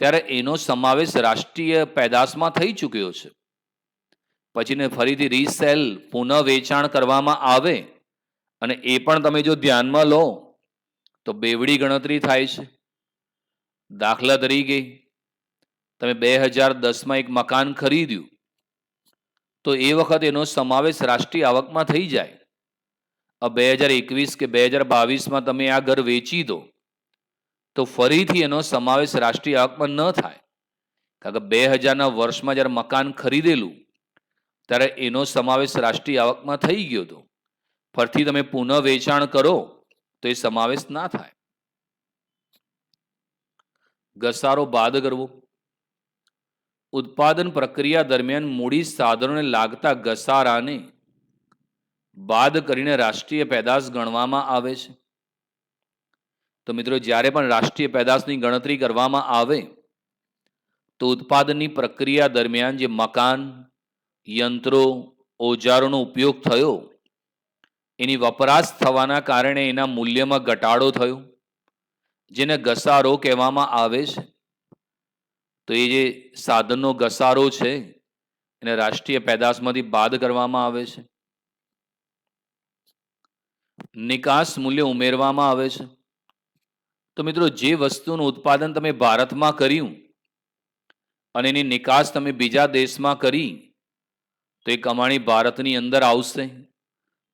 ત્યારે એનો સમાવેશ રાષ્ટ્રીય પેદાશમાં થઈ ચૂક્યો છે. પછીને ફરીથી રીસેલ પુનઃ વેચાણ કરવામાં આવે અને એ પણ તમે જો ધ્યાનમાં લો તો બેવડી ગણતરી થાય છે. દાખલા તરીકે તમે 2010માં એક મકાન ખરીદ્યું તો એ વખત એનો સમાવેશ રાષ્ટ્રીય આવકમાં થઈ જાય. 2021 કે 2022માં તમે આ ઘર વેચી દો તો ફરીથી એનો સમાવેશ રાષ્ટ્રીય આવકમાં ન થાય, કારણ કે 2000ના વર્ષમાં જ્યારે મકાન ખરીદેલું ત્યારે એનો સમાવેશ રાષ્ટ્રીય આવકમાં થઈ ગયો હતો. ફરીથી તમે પુનઃ વેચાણ કરો તો એ સમાવેશ ના થાય. ઘસારો બાદ કરવો. ઉત્પાદન પ્રક્રિયા દરમિયાન મૂડી સાધનોને લાગતા ઘસારાને બાદ કરીને રાષ્ટ્રીય પેદાશ ગણવામાં આવે છે. તો મિત્રો, જ્યારે પણ રાષ્ટ્રીય પેદાશની ગણતરી કરવામાં આવે તો ઉત્પાદનની પ્રક્રિયા દરમિયાન જે મકાન, યંત્રો, ઓજારોનો ઉપયોગ થયો એની વપરાશ થવાના કારણે એના મૂલ્યમાં ઘટાડો થયો, જેને ઘસારો કહેવામાં આવે છે. તો એ જે સાધનનો ઘસારો છે એને રાષ્ટ્રીય પેદાશમાંથી બાદ કરવામાં આવે છે. નિકાસ મૂલ્ય ઉમેરવામાં આવે છે. તો મિત્રો, જે વસ્તુનું ઉત્પાદન તમે ભારતમાં કર્યું અને એની નિકાસ તમે બીજા દેશમાં કરી તો એ કમાણી ભારતની અંદર આવશે.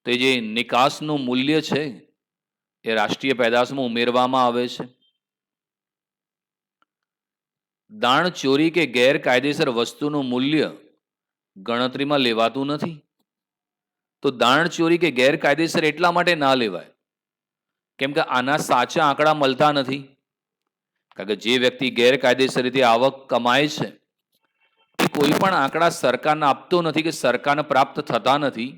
તો એ જે નિકાસનું મૂલ્ય છે એ રાષ્ટ્રીય પેદાશમાં ઉમેરવામાં આવે છે. દાણચોરી કે ગેરકાયદેસર વસ્તુનું મૂલ્ય ગણતરીમાં લેવાતું નથી. તો દાણચોરી કે ગેરકાયદેસર એટલા માટે ના લેવાય કેમ કે આના સાચા આંકડા મળતા નથી. કારણ કે જે વ્યક્તિ ગેરકાયદેસર રીતે આવક કમાય છે એ કોઈ પણ આંકડા સરકારને આપતો નથી કે સરકારને પ્રાપ્ત થતા નથી,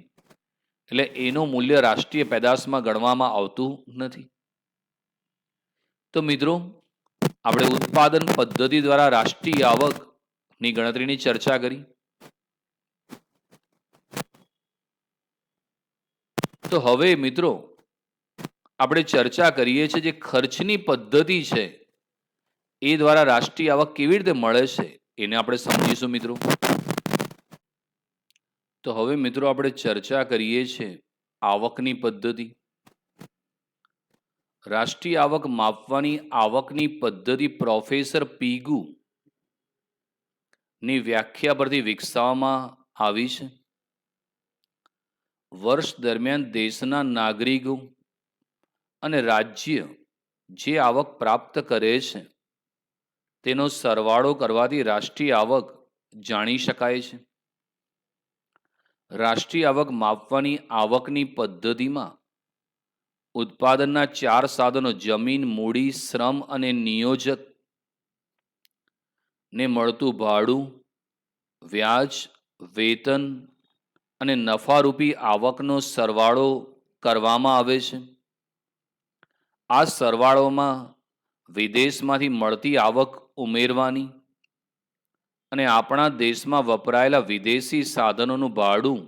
એટલે એનું મૂલ્ય રાષ્ટ્રીય પેદાશમાં ગણવામાં આવતું નથી. તો મિત્રો, આપણે ઉત્પાદન પદ્ધતિ દ્વારા રાષ્ટ્રીય આવકની ગણતરીની ચર્ચા કરી. તો હવે મિત્રો આપણે ચર્ચા કરીએ છીએ જે ખર્ચની પદ્ધતિ છે એ દ્વારા રાષ્ટ્રીય આવક કેવી રીતે મળે છે એને આપણે સમજીશું મિત્રો. તો હવે મિત્રો આપણે ચર્ચા કરીએ છીએ આવકની પદ્ધતિ. રાષ્ટ્રીય આવક માપવાની આવકની પદ્ધતિ પ્રોફેસર પીગુ ની વ્યાખ્યા પરથી વિકસાવવામાં આવી છે. વર્ષ દરમિયાન દેશના નાગરિકો અને રાજ્ય જે આવક પ્રાપ્ત કરે છે તેનો સરવાળો કરવાથી રાષ્ટ્રીય આવક જાણી શકાય છે. રાષ્ટ્રીય આવક માપવાની આવકની પદ્ધતિમાં ઉત્પાદનના 4 સાધનો જમીન, મૂડી, શ્રમ અને નિયોજક ને મળતું ભાડું, વ્યાજ, વેતન અને નફારૂપી આવકનો સરવાળો કરવામાં આવે છે. આ સરવાળોમાં વિદેશમાંથી મળતી આવક ઉમેરવાની અને આપણા દેશમાં વપરાયેલા વિદેશી સાધનોનું ભાડું,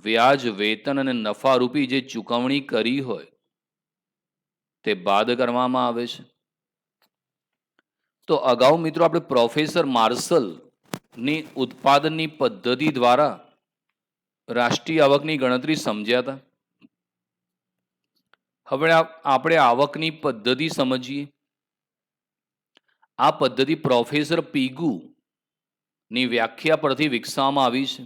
વ્યાજ, વેતન અને નફારૂપી જે ચૂકવણી કરી હોય તે બાદ કરવામાં આવે છે. તો અગાઉ મિત્રો આપણે પ્રોફેસર માર્શલની ઉત્પાદનની પદ્ધતિ દ્વારા રાષ્ટ્રીય આવકની ગણતરી સમજ્યા હતા. હવે આપણે આવકની પદ્ધતિ સમજીએ. આ પદ્ધતિ પ્રોફેસર પીગુ ની વ્યાખ્યા પરથી વિકસાવવામાં આવી છે.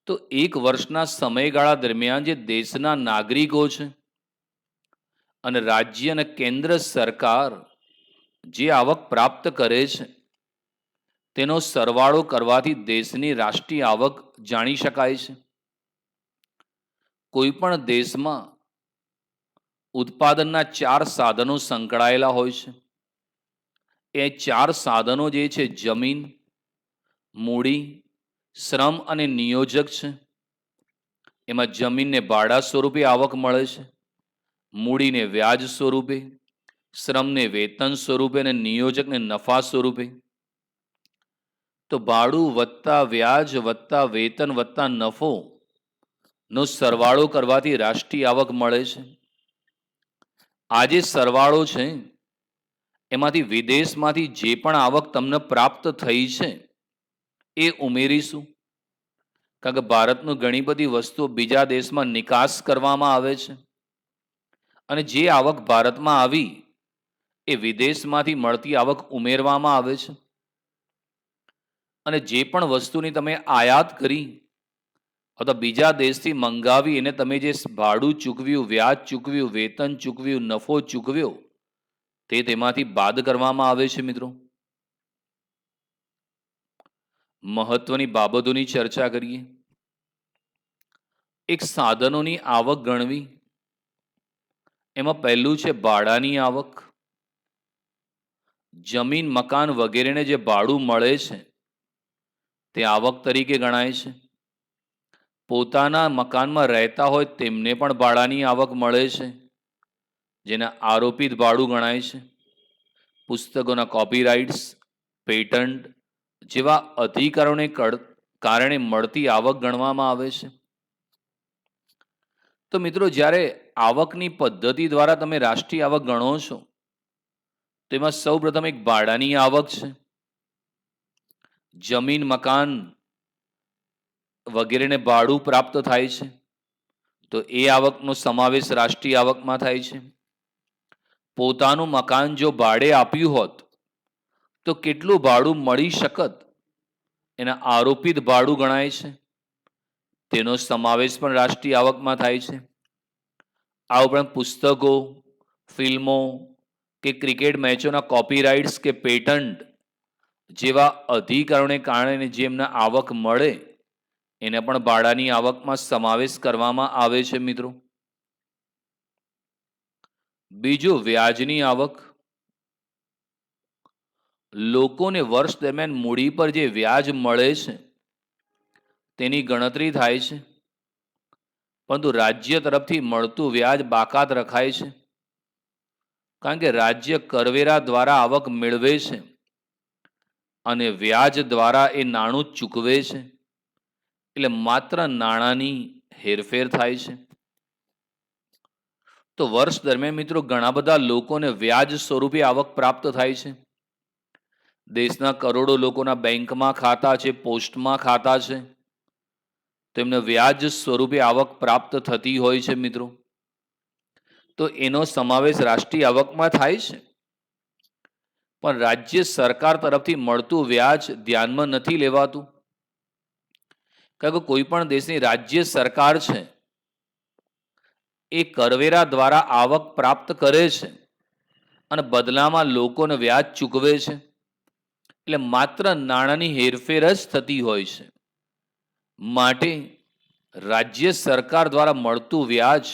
તો એક વર્ષના સમયગાળા દરમિયાન જે દેશના નાગરિકો છે અને રાજ્ય અને કેન્દ્ર સરકાર જે આવક પ્રાપ્ત કરે છે તેનો સરવાળો કરવાથી દેશની રાષ્ટ્રીય આવક જાણી શકાય છે. કોઈ પણ દેશમાં ઉત્પાદનના 4 સાધનો સંકળાયેલા હોય છે. એ 4 સાધનો જે છે જમીન, મૂડી, શ્રમ અને નિયોજક છે. એમાં જમીનને ભાડા સ્વરૂપે આવક મળે છે, મૂડીને વ્યાજ સ્વરૂપે, શ્રમને વેતન સ્વરૂપે અને નિયોજકને નફા સ્વરૂપે. તો ભાડું વત્તા વ્યાજ વત્તા વેતન વત્તા નફો નો સરવાળો કરવાથી રાષ્ટ્રીય આવક મળે છે. આ જે સરવાળો છે એમાંથી વિદેશમાંથી જે પણ આવક તમને પ્રાપ્ત થઈ છે એ ઉમેરીશું. કારણ કે ભારતનું ઘણી બધી વસ્તુઓ બીજા દેશમાં નિકાસ કરવામાં આવે છે અને જે આવક ભારતમાં આવી એ વિદેશમાંથી મળતી આવક ઉમેરવામાં આવે છે. અને જે પણ વસ્તુની તમે આયાત કરી અથવા બીજા દેશથી મંગાવી એને તમે જે ભાડું ચૂકવ્યું, વ્યાજ ચૂકવ્યું, વેતન ચૂકવ્યું, નફો ચૂકવ્યો તે તેમાંથી બાદ કરવામાં આવે છે. મિત્રો, મહત્વની બાબતોની ચર્ચા કરીએ. એક સાધનોની આવક ગણવી. એમાં પહેલું છે ભાડાની આવક. જમીન, મકાન વગેરેને જે ભાડું મળે છે તે આવક તરીકે ગણાય છે. પોતાના મકાનમાં રહેતા હોય તેમને પણ ભાડાની આવક મળે છે જેને આરોપિત ભાડું ગણાય છે. પુસ્તકોના કોપીરાઇટ્સ, પેટન્ટ જેવા અધિકારોને કારણે મળતી આવક ગણવામાં આવે છે. તો મિત્રો, જ્યારે આવકની પદ્ધતિ દ્વારા તમે રાષ્ટ્રીય આવક ગણો છો તેમાં સૌપ્રથમ એક ભાડાની આવક છે. જમીન, મકાન વગેરેને ભાડું પ્રાપ્ત થાય છે તો એ આવકનો સમાવેશ રાષ્ટ્રીય આવકમાં થાય છે. પોતાનું મકાન જો ભાડે આપ્યું હોત તો કેટલું ભાડું મળી શકત એના આરોપિત ભાડું ગણાય છે. તેનો સમાવેશ પણ રાષ્ટ્રીય આવકમાં થાય છે. આ ઉપરાંત પુસ્તકો, ફિલ્મો કે ક્રિકેટ મેચોના કોપીરાઇટ્સ કે પેટન્ટ જેવા અધિકારોને કારણે જેમને આવક મળે એને પણ ભાડાની આવકમાં સમાવેશ કરવામાં આવે છે મિત્રો. બીજું, વ્યાજની આવક. લોકોને વર્ષ દરમિયાન મૂડી પર જે વ્યાજ મળે છે તેની ગણતરી થાય છે, પરંતુ રાજ્ય તરફથી મળતું વ્યાજ બાકાત રખાય છે, કારણ કે રાજ્ય કરવેરા દ્વારા આવક મેળવે છે અને વ્યાજ દ્વારા એ નાણું ચૂકવે છે, એટલે માત્ર નાણાંની હેરફેર થાય છે. તો વર્ષ દરમિયાન મિત્રો ઘણા બધા લોકોને વ્યાજ સ્વરૂપે આવક પ્રાપ્ત થાય છે. દેશના કરોડો લોકોના બેંકમાં ખાતા છે, પોસ્ટમાં ખાતા છે, તેમને વ્યાજ સ્વરૂપે આવક પ્રાપ્ત થતી હોય છે મિત્રો. તો એનો સમાવેશ રાષ્ટ્રીય આવકમાં થાય છે, પણ રાજ્ય સરકાર તરફથી મળતું વ્યાજ ધ્યાનમાં નથી લેવાતું, કારણ કે કોઈ પણ દેશની રાજ્ય સરકાર છે એ કરવેરા દ્વારા આવક પ્રાપ્ત કરે છે અને બદલામાં લોકોને વ્યાજ ચૂકવે છે, એટલે માત્ર નાણાંની હેરફેર જ થતી હોય છે. માટે રાજ્ય સરકાર દ્વારા મળતું વ્યાજ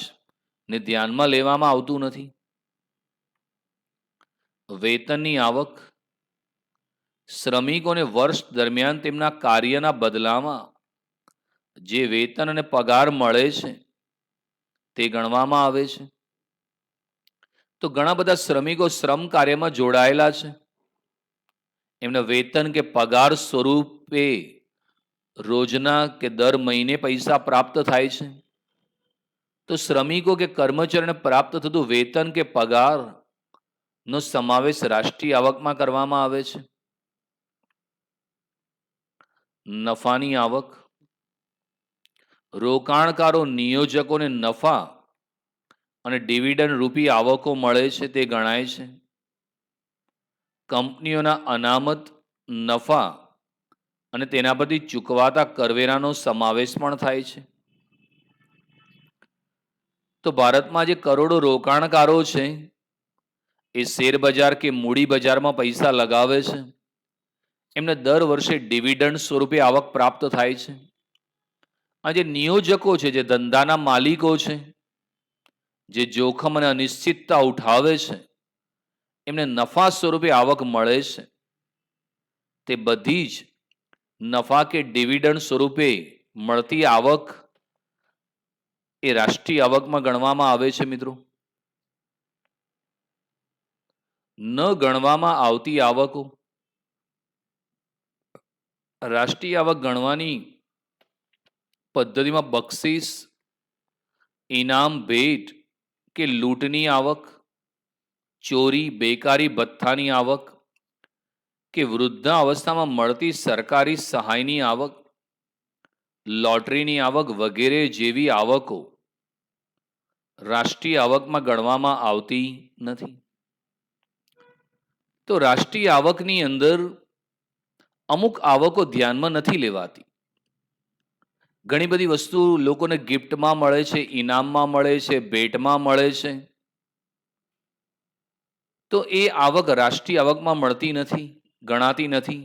ને ધ્યાનમાં લેવામાં આવતું નથી. વેતનની આવક. શ્રમિકોને વર્ષ દરમિયાન તેમના કાર્યના બદલામાં જે વેતન અને પગાર મળે છે તે ગણવામાં આવે છે. તો ઘણા બધા શ્રમિકો શ્રમ કાર્યમાં જોડાયેલા છે, એમને વેતન કે પગાર સ્વરૂપે રોજના કે દર મહિને પૈસા પ્રાપ્ત થાય છે. તો શ્રમિકો કે કર્મચારીને પ્રાપ્ત થતું વેતન કે પગાર નો સમાવેશ રાષ્ટ્રીય આવકમાં કરવામાં આવે છે. નફાની આવક. રોકાણકારો નિયોજકોને નફા અને ડિવિડન્ડ રૂપી આવકો મળે છે તે ગણાય છે. કંપનીઓના અનામત, નફા અને તેના પરથી ચૂકવાતા કરવેરાનો સમાવેશ પણ થાય છે. તો ભારતમાં જે કરોડો રોકાણકારો છે એ શેર બજાર કે મૂડી બજારમાં પૈસા લગાવે છે, એમને દર વર્ષે ડિવિડન્ડ સ્વરૂપે આવક પ્રાપ્ત થાય છે. આ જે નિયોજકો છે, જે ધંધાના માલિકો છે, જે જોખમ અને અનિશ્ચિતતા ઉઠાવે છે, એમને નફા સ્વરૂપે આવક મળે છે. તે બધી જ નફા કે ડિવિડન્ડ સ્વરૂપે મળતી આવક એ રાષ્ટ્રીય આવકમાં ગણવામાં આવે છે મિત્રો. ન ગણવામાં આવતી આવકો. રાષ્ટ્રીય આવક ગણવાની પદ્ધતિમાં બક્ષિસ, ઇનામ, ભેટ કે લૂંટની આવક, ચોરી, બેકારી ભથ્થાની આવક કે વૃદ્ધા અવસ્થામાં મળતી સરકારી સહાયની આવક, લોટરીની આવક વગેરે જેવી આવકો રાષ્ટ્રીય આવકમાં ગણવામાં આવતી નથી. તો રાષ્ટ્રીય આવકની અંદર અમુક આવકો ધ્યાનમાં નથી લેવાતી. ઘણી બધી વસ્તુ લોકોને ગિફ્ટમાં મળે છે, ઇનામમાં મળે છે, ભેટમાં મળે છે, તો એ આવક રાષ્ટ્રીય આવકમાં મળતી નથી, ગણાતી નથી.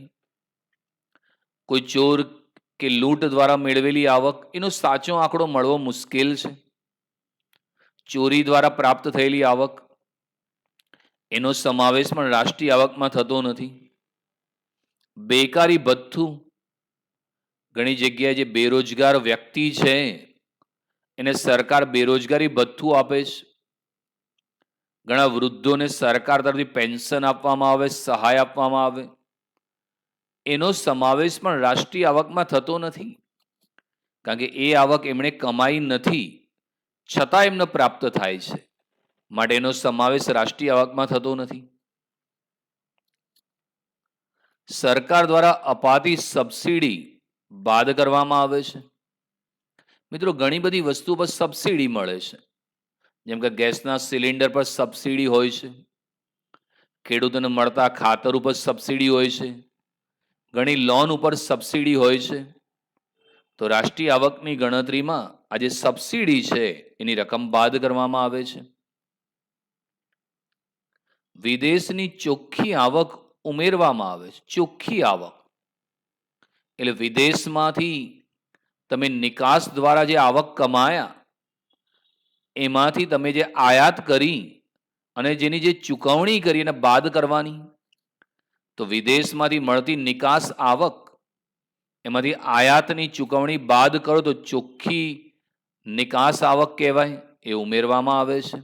કોઈ ચોર કે લૂંટ દ્વારા મેળવેલી આવક, એનો સાચો આંકડો મળવો મુશ્કેલ છે. ચોરી દ્વારા પ્રાપ્ત થયેલી આવક, એનો સમાવેશ પણ રાષ્ટ્રીય આવકમાં થતો નથી. બેકારી ભથ્થું. ઘણી જગ્યાએ જે બેરોજગાર વ્યક્તિ છે એને સરકાર બેરોજગારી ભથ્થું આપે છે. ઘણા વૃદ્ધોને સરકાર તરફથી પેન્શન આપવામાં આવે, સહાય આપવામાં આવે, એનો સમાવેશ પણ રાષ્ટ્રીય આવકમાં થતો નથી, કારણ કે એ આવક એમણે કમાઈ નથી છતાં એમને પ્રાપ્ત થાય છે, માટે એનો સમાવેશ રાષ્ટ્રીય આવકમાં થતો નથી. સરકાર દ્વારા અપાતી સબસિડી બાદ કરવામાં આવે છે. મિત્રો ઘણી બધી વસ્તુ પર સબસિડી મળે છે, જેમ કે ગેસના સિલિન્ડર પર સબસિડી હોય છે, ખેડૂતોને મળતા ખાતર ઉપર સબસિડી હોય છે, ઘણી લોન ઉપર સબસિડી હોય છે. તો રાષ્ટ્રીય આવકની ગણતરીમાં આ જે સબસિડી છે એની રકમ બાદ કરવામાં આવે છે. વિદેશની ચોખ્ખી આવક ઉમેરવામાં આવે છે. ચોખ્ખી આવક એટલે વિદેશમાંથી તમે નિકાસ દ્વારા જે આવક કમાયા એમાંથી તમે જે આયાત કરી અને જેની જે ચૂકવણી કરી એને બાદ કરવાની. તો વિદેશમાંથી મળતી નિકાસ આવક એમાંથી આયાતની ચૂકવણી બાદ કરો તો ચોખ્ખી નિકાસ આવક કહેવાય, એ ઉમેરવામાં આવે છે.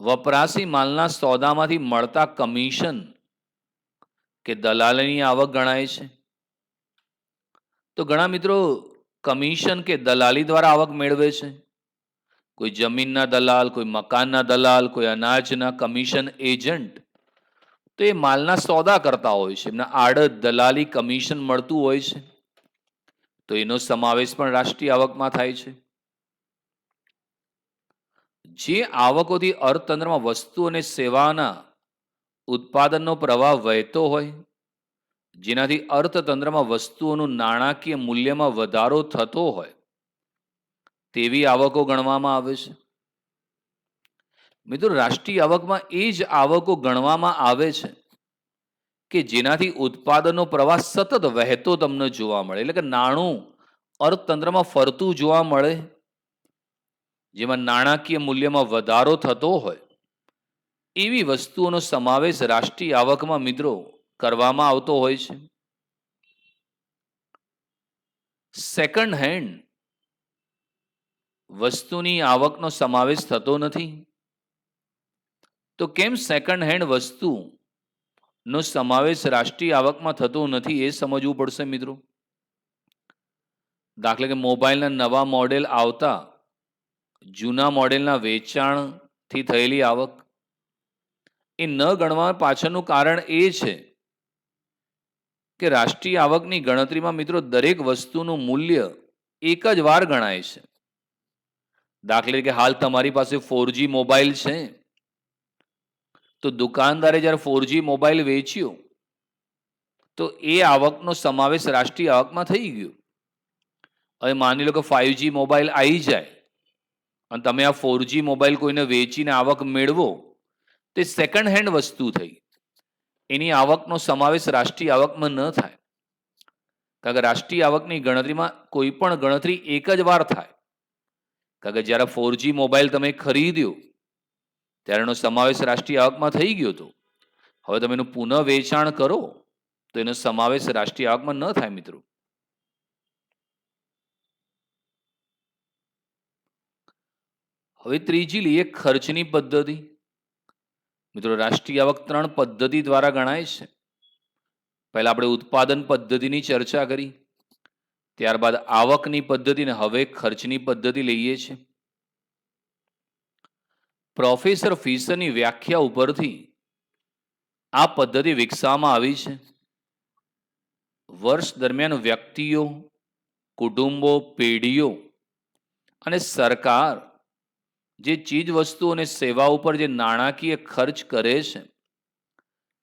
વપરાશી માલના સોદામાંથી મળતા કમિશન કે દલાલીની આવક ગણાય છે. તો ઘણા મિત્રો કમિશન કે દલાલી દ્વારા આવક મેળવે છે. કોઈ જમીનના દલાલ, કોઈ મકાનના દલાલ, કોઈ અનાજના કમિશન એજન્ટ, તો એ માલના સોદા કરતા હોય છે, એમને આડત દલાલી કમિશન મળતું હોય છે. તો એનો સમાવેશ પણ રાષ્ટ્રીય આવકમાં થાય છે. જે આવકોથી અર્થતંત્રમાં વસ્તુ અને સેવાના ઉત્પાદનનો પ્રવાહ વહેતો હોય, જેનાથી અર્થતંત્રમાં વસ્તુઓનું નાણાકીય મૂલ્યમાં વધારો થતો હોય, તેવી આવકો ગણવામાં આવે છે. મિત્રો, રાષ્ટ્રીય આવકમાં એ જ આવકો ગણવામાં આવે છે કે જેનાથી ઉત્પાદનનો પ્રવાહ સતત વહેતો તમને જોવા મળે, એટલે કે નાણું અર્થતંત્રમાં ફરતું જોવા મળે, જેમાં નાણાકીય મૂલ્યમાં વધારો થતો હોય, એવી વસ્તુઓનો સમાવેશ રાષ્ટ્રીય આવકમાં મિત્રો કરવામાં આવતો હોય છે. સેકન્ડ હેન્ડ વસ્તુની આવકનો સમાવેશ થતો નથી. તો કેમ સેકન્ડ હેન્ડ વસ્તુનો સમાવેશ રાષ્ટ્રીય આવકમાં થતો નથી, એ સમજવું પડશે મિત્રો. દાખલા કે મોબાઈલના નવા મોડેલ આવતા જૂના મોડેલના વેચાણથી થયેલી આવક એ ન ગણવા પાછળનું કારણ એ છે કે રાષ્ટ્રીય આવકની ગણતરીમાં મિત્રો દરેક વસ્તુનું મૂલ્ય એક જ વાર ગણાય છે. દાખલા કે હાલ તમારી પાસે 4G મોબાઈલ છે, તો દુકાનદારે જ્યારે 4G મોબાઈલ વેચ્યો તો એ આવકનો સમાવેશ રાષ્ટ્રીય આવકમાં થઈ ગયો. હવે માની લો કે 5G મોબાઈલ આવી જાય અને તમે આ 4G મોબાઈલ કોઈને વેચીને આવક મેળવો, તે સેકન્ડ હેન્ડ વસ્તુ થઈ, એની આવકનો સમાવેશ રાષ્ટ્રીય આવકમાં ન થાય. કારણ કે રાષ્ટ્રીય આવકની ગણતરીમાં કોઈ પણ ગણતરી એક જ વાર થાય. કારણ કે જ્યારે 4G મોબાઈલ તમે ખરીદ્યો ત્યારે એનો સમાવેશ રાષ્ટ્રીય આવકમાં થઈ ગયો હતો. હવે તમે એનું પુનઃ વેચાણ કરો તો એનો સમાવેશ રાષ્ટ્રીય આવકમાં ન થાય મિત્રો. હવે ત્રીજી લઈએ ખર્ચની પદ્ધતિ. મિત્રો, રાષ્ટ્રીય આવક 3 પદ્ધતિ દ્વારા ગણાય છે. પહેલા આપણે ઉત્પાદન પદ્ધતિની ચર્ચા કરી, ત્યારબાદ આવકની પદ્ધતિ ને હવે ખર્ચની પદ્ધતિ લઈએ છીએ. પ્રોફેસર ફિશરની વ્યાખ્યા ઉપરથી આ પદ્ધતિ વિકસાવવામાં આવી છે. વર્ષ દરમિયાન વ્યક્તિઓ, કુટુંબો, પેઢીઓ અને સરકાર જે ચીજ વસ્તુઓ અને સેવા ઉપર જે નાણાકીય ખર્ચ કરે છે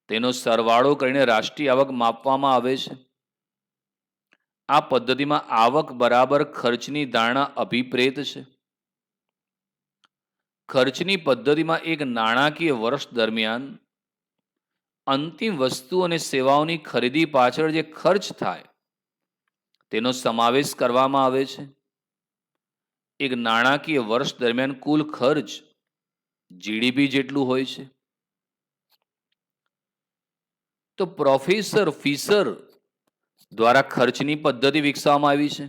તેનો સરવાળો કરીને રાષ્ટ્રીય આવક માપવામાં આવે છે. આ પદ્ધતિમાં આવક બરાબર ખર્ચની ધારણા અભિપ્રેત છે. ખર્ચની પદ્ધતિમાં એક નાણાકીય વર્ષ દરમિયાન અંતિમ વસ્તુ અને સેવાઓની ખરીદી પાછળ જે ખર્ચ થાય તેનો સમાવેશ કરવામાં આવે છે. એક નાણાકીય વર્ષ દરમિયાન કુલ ખર્ચ જીડીપી જેટલું હોય છે. તો પ્રોફેસર ફિશર દ્વારા ખર્ચની પદ્ધતિ વિકસાવવામાં આવી છે.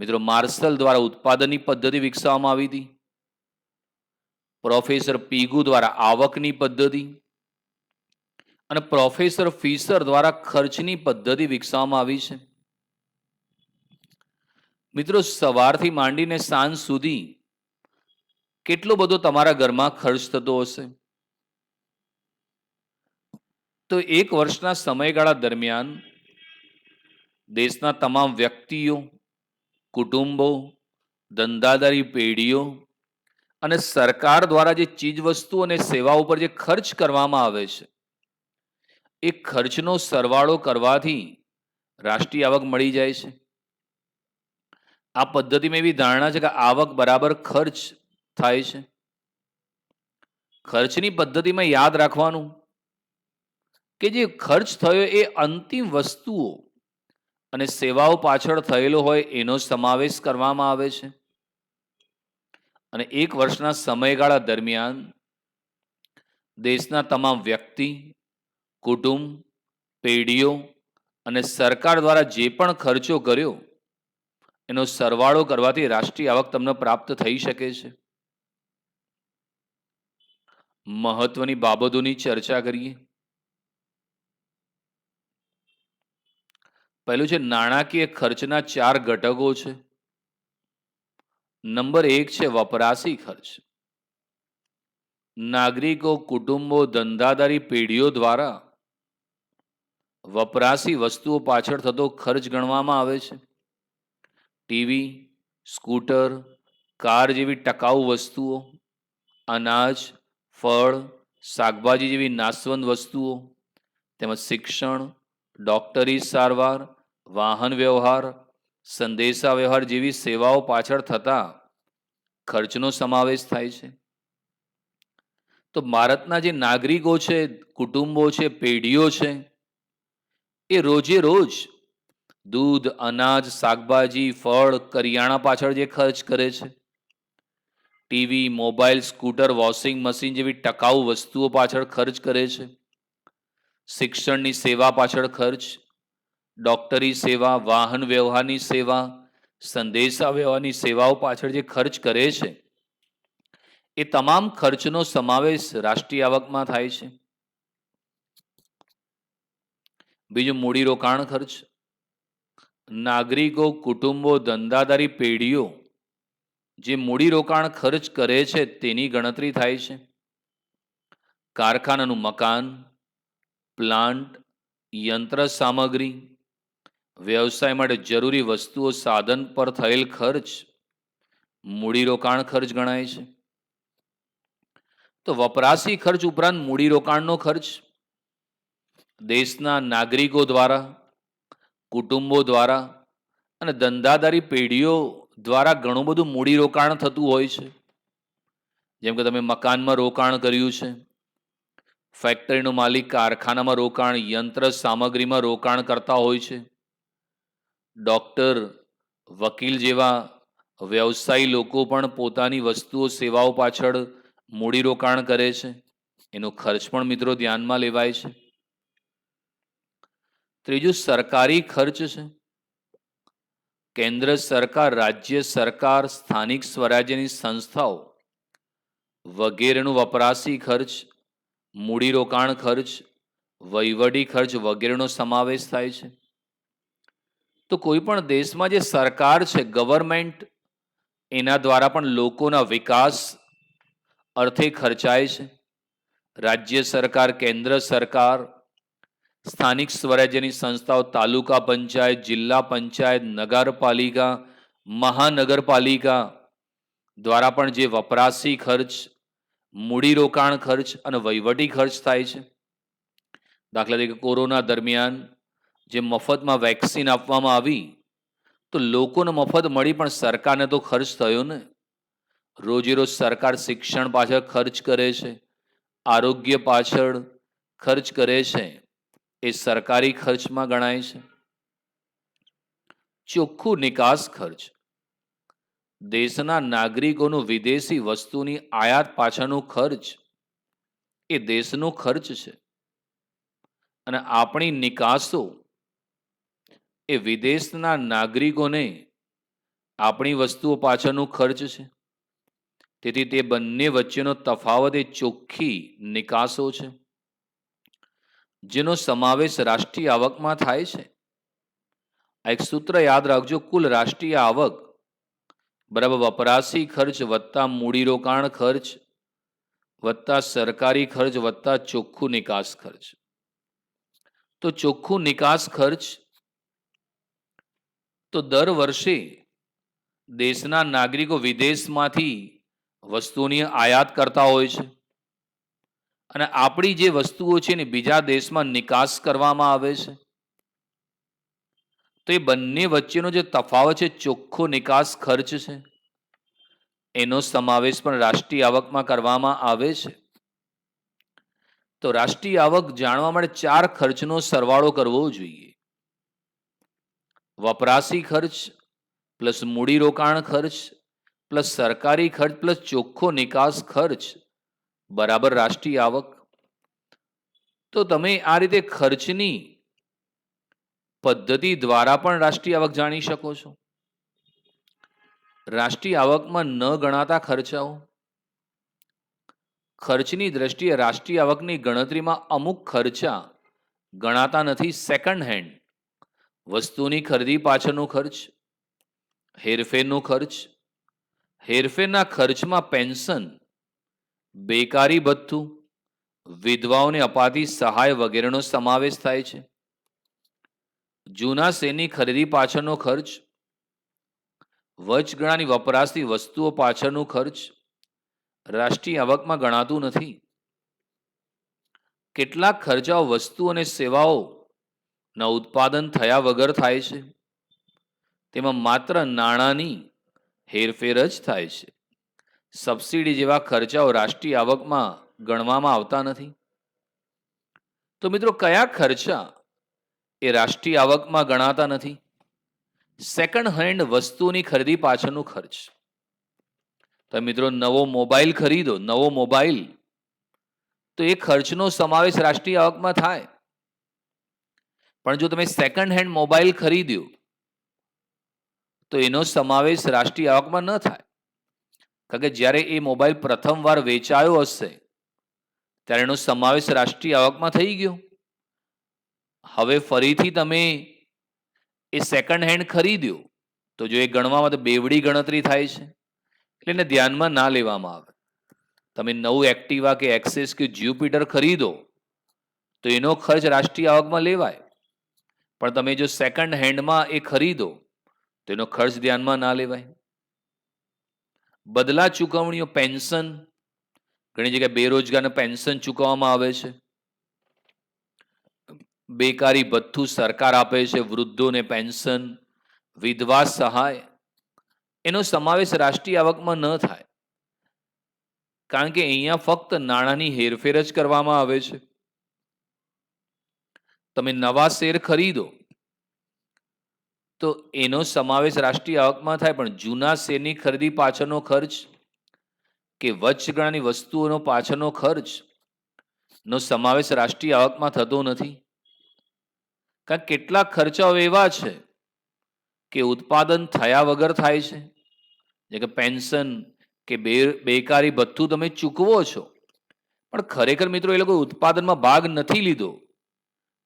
મિત્રો, માર્શલ દ્વારા ઉત્પાદનની પદ્ધતિ વિકસાવવામાં આવી હતી. પ્રોફેસર પીગુ દ્વારા આવકની પદ્ધતિ અને પ્રોફેસર ફિશર દ્વારા ખર્ચની પદ્ધતિ વિકસાવવામાં આવી છે. મિત્રો, સવારથી માંડીને સાંજ સુધી કેટલો બધો તમારા ઘરમાં ખર્ચ થતો હશે? તો એક વર્ષના સમયગાળા દરમિયાન દેશના તમામ વ્યક્તિઓ, કુટુંબો, ધંધાદારી પેઢીઓ અને સરકાર દ્વારા જે ચીજવસ્તુ અને સેવા ઉપર જે ખર્ચ કરવામાં આવે છે એ ખર્ચનો સરવાળો કરવાથી રાષ્ટ્રીય આવક મળી જાય છે. આ પદ્ધતિમાં એવી ધારણા છે કે આવક બરાબર ખર્ચ થાય છે. ખર્ચની પદ્ધતિમાં યાદ રાખવાનું કે જે ખર્ચ થયો એ અંતિમ વસ્તુઓ અને સેવાઓ પાછળ થયેલો હોય એનો સમાવેશ કરવામાં આવે છે. અને એક વર્ષના સમયગાળા દરમિયાન દેશના તમામ વ્યક્તિ, કુટુંબ, પેઢીઓ અને સરકાર દ્વારા જે પણ ખર્ચો કર્યો એનો સરવાળો કરવાથી રાષ્ટ્રીય આવક તમને પ્રાપ્ત થઈ શકે છે. મહત્વની બાબતોની ચર્ચા કરીએ. પહેલું છે નાણાકીય ખર્ચના 4 ઘટકો છે. નંબર 1 છે વપરાશી ખર્ચ. નાગરિકો, કુટુંબો, ધંધાદારી પેઢીઓ દ્વારા વપરાશી વસ્તુઓ પાછળ થતો ખર્ચ ગણવામાં આવે છે. ટીવી, સ્કૂટર, કાર જેવી ટકાઉ વસ્તુઓ, અનાજ, ફળ, શાકભાજી જેવી નાશવંત વસ્તુઓ, તેમજ શિક્ષણ, ડોક્ટરી સારવાર, વાહન વ્યવહાર, સંદેશા વ્યવહાર જેવી સેવાઓ પાછળ થતા ખર્ચનો સમાવેશ થાય છે. તો ભારતના જે નાગરિકો છે, કુટુંબો છે, પેઢીઓ છે, એ રોજે રોજ દૂધ, અનાજ, શાકભાજી, ફળ, કરિયાણા પાછળ જે ખર્ચ કરે છે, TV, mobile, scooter, washing machine જેવી ટકાઉ વસ્તુઓ પાછળ ખર્ચ કરે છે, શિક્ષણની સેવા પાછળ ખર્ચ, ડોક્ટરી સેવા, વાહન વ્યવહારની સેવા, સંદેશા વ્યવહારની સેવાઓ પાછળ જે ખર્ચ કરે છે, એ તમામ ખર્ચનો સમાવેશ રાષ્ટ્રીય આવકમાં થાય છે. બીજું મૂડીરોકાણ ખર્ચ. નાગરિકો, કુટુંબો, ધંધાદારી પેઢીઓ જે મૂડીરોકાણ ખર્ચ કરે છે તેની ગણતરી થાય છે. કારખાનાનું મકાન, પ્લાન્ટ, યંત્ર સામગ્રી, વ્યવસાય માટે જરૂરી વસ્તુઓ, સાધન પર થયેલ ખર્ચ મૂડીરોકાણ ખર્ચ ગણાય છે. તો વપરાશી ખર્ચ ઉપરાંત મૂડીરોકાણનો ખર્ચ દેશના નાગરિકો દ્વારા, કુટુંબો દ્વારા અને ધંધાદારી પેઢીઓ દ્વારા ઘણું બધું મૂડીરોકાણ થતું હોય છે. જેમ કે તમે મકાનમાં રોકાણ કર્યું છે, ફેક્ટરીનો માલિક કારખાનામાં રોકાણ, યંત્ર સામગ્રીમાં રોકાણ કરતા હોય છે, ડોક્ટર, વકીલ જેવા વ્યવસાયી લોકો પણ પોતાની વસ્તુઓ, સેવાઓ પાછળ મૂડીરોકાણ કરે છે. એનો ખર્ચ પણ મિત્રો ધ્યાનમાં લેવાય છે. ત્રીજું સરકારી ખર્ચ છે. કેન્દ્ર સરકાર, રાજ્ય સરકાર, સ્થાનિક સ્વરાજ્યની સંસ્થાઓ વગેરેનું વપરાશી ખર્ચ, મૂડીરોકાણ ખર્ચ, વહીવટી ખર્ચ વગેરેનો સમાવેશ થાય છે. તો કોઈ પણ દેશમાં જે સરકાર છે, ગવર્મેન્ટ, એના દ્વારા પણ લોકોના વિકાસ અર્થે ખર્ચાય છે. રાજ્ય સરકાર, કેન્દ્ર સરકાર, સ્થાનિક સ્વરાજ્યની સંસ્થાઓ, તાલુકા પંચાયત, જિલ્લા પંચાયત, નગરપાલિકા, મહાનગરપાલિકા દ્વારા પણ જે વપરાશી ખર્ચ, મૂડીરોકાણ ખર્ચ અને વહીવટી ખર્ચ થાય છે. દાખલા તરીકે કોરોના દરમિયાન જે મફતમાં વેક્સિન આપવામાં આવી તો લોકોને મફત મળી, પણ સરકારને તો ખર્ચ થયો ને. રોજે રોજ સરકાર શિક્ષણ પાછળ ખર્ચ કરે છે, આરોગ્ય પાછળ ખર્ચ કરે છે, એ સરકારી ખર્ચમાં ગણાય છે. ચોખ્ખું નિકાસ ખર્ચ. દેશના નાગરિકોનું વિદેશી વસ્તુની આયાત પાછળનો ખર્ચ એ દેશનો ખર્ચ છે. અને આપણી નિકાસો એ વિદેશના નાગરિકોને આપણી વસ્તુઓ પાછળનો ખર્ચ છે. તેથી તે બંને વચ્ચેનો તફાવત એ ચોખ્ખી નિકાસો છે, જેનો સમાવેશ રાષ્ટ્રીય આવકમાં થાય છે. આ એક સૂત્ર યાદ રાખજો, કુલ રાષ્ટ્રીય આવક બરાબર વપરાશી ખર્ચ વત્તા મૂડીરોકાણ ખર્ચ વત્તા સરકારી ખર્ચ વત્તા ચોખ્ખું નિકાસ ખર્ચ. તો ચોખ્ખું નિકાસ ખર્ચ તો દર વર્ષે દેશના નાગરિકો વિદેશમાંથી વસ્તુઓની આયાત કરતા હોય છે અને આપણી જે વસ્તુઓ છે ને બીજા દેશમાં નિકાસ કરવામાં આવે છે. તો એ બંને વચ્ચેનો જે તફાવત છે, ચોખ્ખો નિકાસ ખર્ચ છે, એનો સમાવેશ પણ રાષ્ટ્રીય આવકમાં કરવામાં આવે છે. તો રાષ્ટ્રીય આવક જાણવા માટે 4 ખર્ચનો સરવાળો કરવો જોઈએ. વપરાશી ખર્ચ પ્લસ મૂડીરોકાણ ખર્ચ પ્લસ સરકારી ખર્ચ પ્લસ ચોખ્ખો નિકાસ ખર્ચ બરાબર રાષ્ટ્રીય આવક. તો તમે આ રીતે ખર્ચની પદ્ધતિ દ્વારા પણ રાષ્ટ્રીય આવક જાણી શકો છો. રાષ્ટ્રીય આવકમાં ન ગણાતા ખર્ચાઓ. ખર્ચની દ્રષ્ટિએ રાષ્ટ્રીય આવકની ગણતરીમાં અમુક ખર્ચા ગણાતા નથી. સેકન્ડ હેન્ડ વસ્તુની ખરીદી પાછળનો ખર્ચ, હેરફેરનો ખર્ચ. હેરફેરના ખર્ચમાં પેન્શન, બેકારી ભથ્થું, વિધવાઓને અપાતી સહાય વગેરેનો સમાવેશ થાય છે. જૂના શેરની ખરીદી પાછળનો ખર્ચ, વચગાળાની વપરાશની વસ્તુઓ પાછળનો ખર્ચ રાષ્ટ્રીય આવકમાં ગણાતું નથી. કેટલાક ખર્ચાઓ વસ્તુ અને સેવાઓના ઉત્પાદન થયા વગર થાય છે. તેમાં માત્ર નાણાંની હેરફેર જ થાય છે. સબસિડી જેવા ખર્ચાઓ રાષ્ટ્રીય આવકમાં ગણવામાં આવતા નથી. તો મિત્રો, કયા ખર્ચા એ રાષ્ટ્રીય આવકમાં ગણાતા નથી? સેકન્ડ હેન્ડ વસ્તુની ખરીદી પાછળનો ખર્ચ. તો મિત્રો, નવો મોબાઈલ ખરીદો, નવો મોબાઈલ, તો એ ખર્ચનો સમાવેશ રાષ્ટ્રીય આવકમાં થાય. પણ જો તમે સેકન્ડ હેન્ડ મોબાઈલ ખરીદ્યો તો એનો સમાવેશ રાષ્ટ્રીય આવકમાં ન થાય. કારણ કે જ્યારે એ મોબાઈલ પ્રથમવાર વેચાયો હશે ત્યારે એનો સમાવેશ રાષ્ટ્રીય આવકમાં થઈ ગયો. હવે ફરીથી તમે એ સેકન્ડ હેન્ડ ખરીદ્યો તો જો એ ગણવામાં તો બેવડી ગણતરી થાય છે, એટલે એને ધ્યાનમાં ના લેવામાં આવે. તમે નવું એક્ટિવા કે એક્સેસ કે જ્યુપિટર ખરીદો તો એનો ખર્ચ રાષ્ટ્રીય આવકમાં લેવાય. પણ તમે જો સેકન્ડ હેન્ડમાં એ ખરીદો તો એનો ખર્ચ ધ્યાનમાં ના લેવાય. બદલા ચૂકવણીઓ, પેન્શન, ઘણી જગ્યાએ બેરોજગારને પેન્શન ચૂકવવામાં આવે છે. બેકારી ભથ્થું સરકાર આપે છે, વૃદ્ધોને પેન્શન, વિધવા સહાય, એનો સમાવેશ રાષ્ટ્રીય આવકમાં ન થાય. કારણ કે અહીંયા ફક્ત નાણાંની હેરફેર જ કરવામાં આવે છે. તમે નવા શેર ખરીદો તો એનો સમાવેશ રાષ્ટ્રીય આવકમાં થાય, પણ જૂના શેરની ખરીદી પાછળનો ખર્ચ કે વચગાળાની વસ્તુઓનો પાછળનો ખર્ચ નો સમાવેશ રાષ્ટ્રીય આવકમાં થતો નથી. કારણ કેટલાક ખર્ચાઓ એવા છે કે ઉત્પાદન થયા વગર થાય છે, જે કે પેન્શન કે બેકારી ભથ્થું તમે ચૂકવો છો, પણ ખરેખર મિત્રો એ લોકો ઉત્પાદનમાં ભાગ નથી લીધો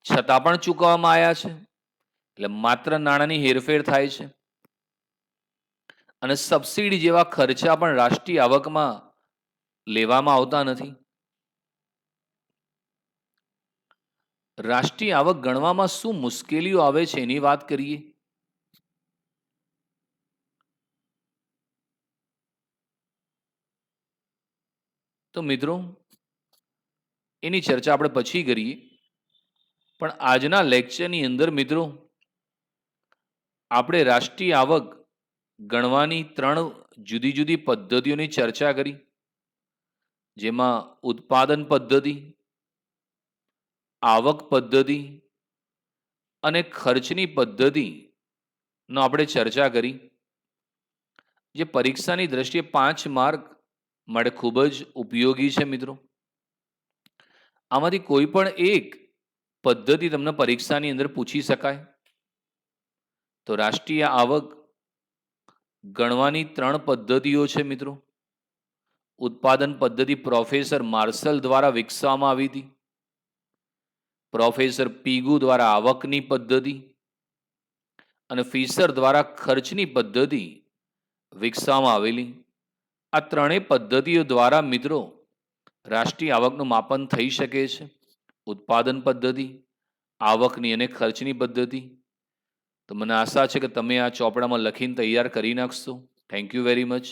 છતાં પણ ચૂકવવામાં આવ્યા છે. એટલે માત્ર નાણાંની હેરફેર થાય છે. અને સબસિડી જેવા ખર્ચા પણ રાષ્ટ્રીય આવકમાં લેવામાં આવતા નથી. રાષ્ટ્રીય આવક ગણવામાં શું મુશ્કેલીઓ આવે છે એની વાત કરીએ. તો મિત્રો, એની ચર્ચા આપણે પછી કરીએ. પણ આજના લેક્ચરની અંદર મિત્રો આપણે રાષ્ટ્રીય આવક ગણવાની 3 જુદી જુદી પદ્ધતિઓની ચર્ચા કરી, જેમાં ઉત્પાદન પદ્ધતિ, આવક પદ્ધતિ અને ખર્ચની પદ્ધતિનો આપણે ચર્ચા કરી, જે પરીક્ષાની દ્રષ્ટિએ 5 માર્ક માટે ખૂબ જ ઉપયોગી છે. મિત્રો, આમાંથી કોઈ પણ એક પદ્ધતિ તમને પરીક્ષાની અંદર પૂછી શકાય. તો રાષ્ટ્રીય આવક ગણવાની 3 પદ્ધતિઓ છે. મિત્રો, ઉત્પાદન પદ્ધતિ પ્રોફેસર માર્શલ દ્વારા વિકસાવવામાં આવી હતી. પ્રોફેસર પીગુ દ્વારા આવકની પદ્ધતિ અને ફિશર દ્વારા ખર્ચની પદ્ધતિ વિકસાવવામાં આવેલી. આ ત્રણેય પદ્ધતિઓ દ્વારા મિત્રો રાષ્ટ્રીય આવકનું માપન થઈ શકે છે. ઉત્પાદન પદ્ધતિ, આવકની અને ખર્ચની પદ્ધતિ. તો મને આશા છે કે તમે આ ચોપડામાં લખીને તૈયાર કરી નાખશો. Thank you very much.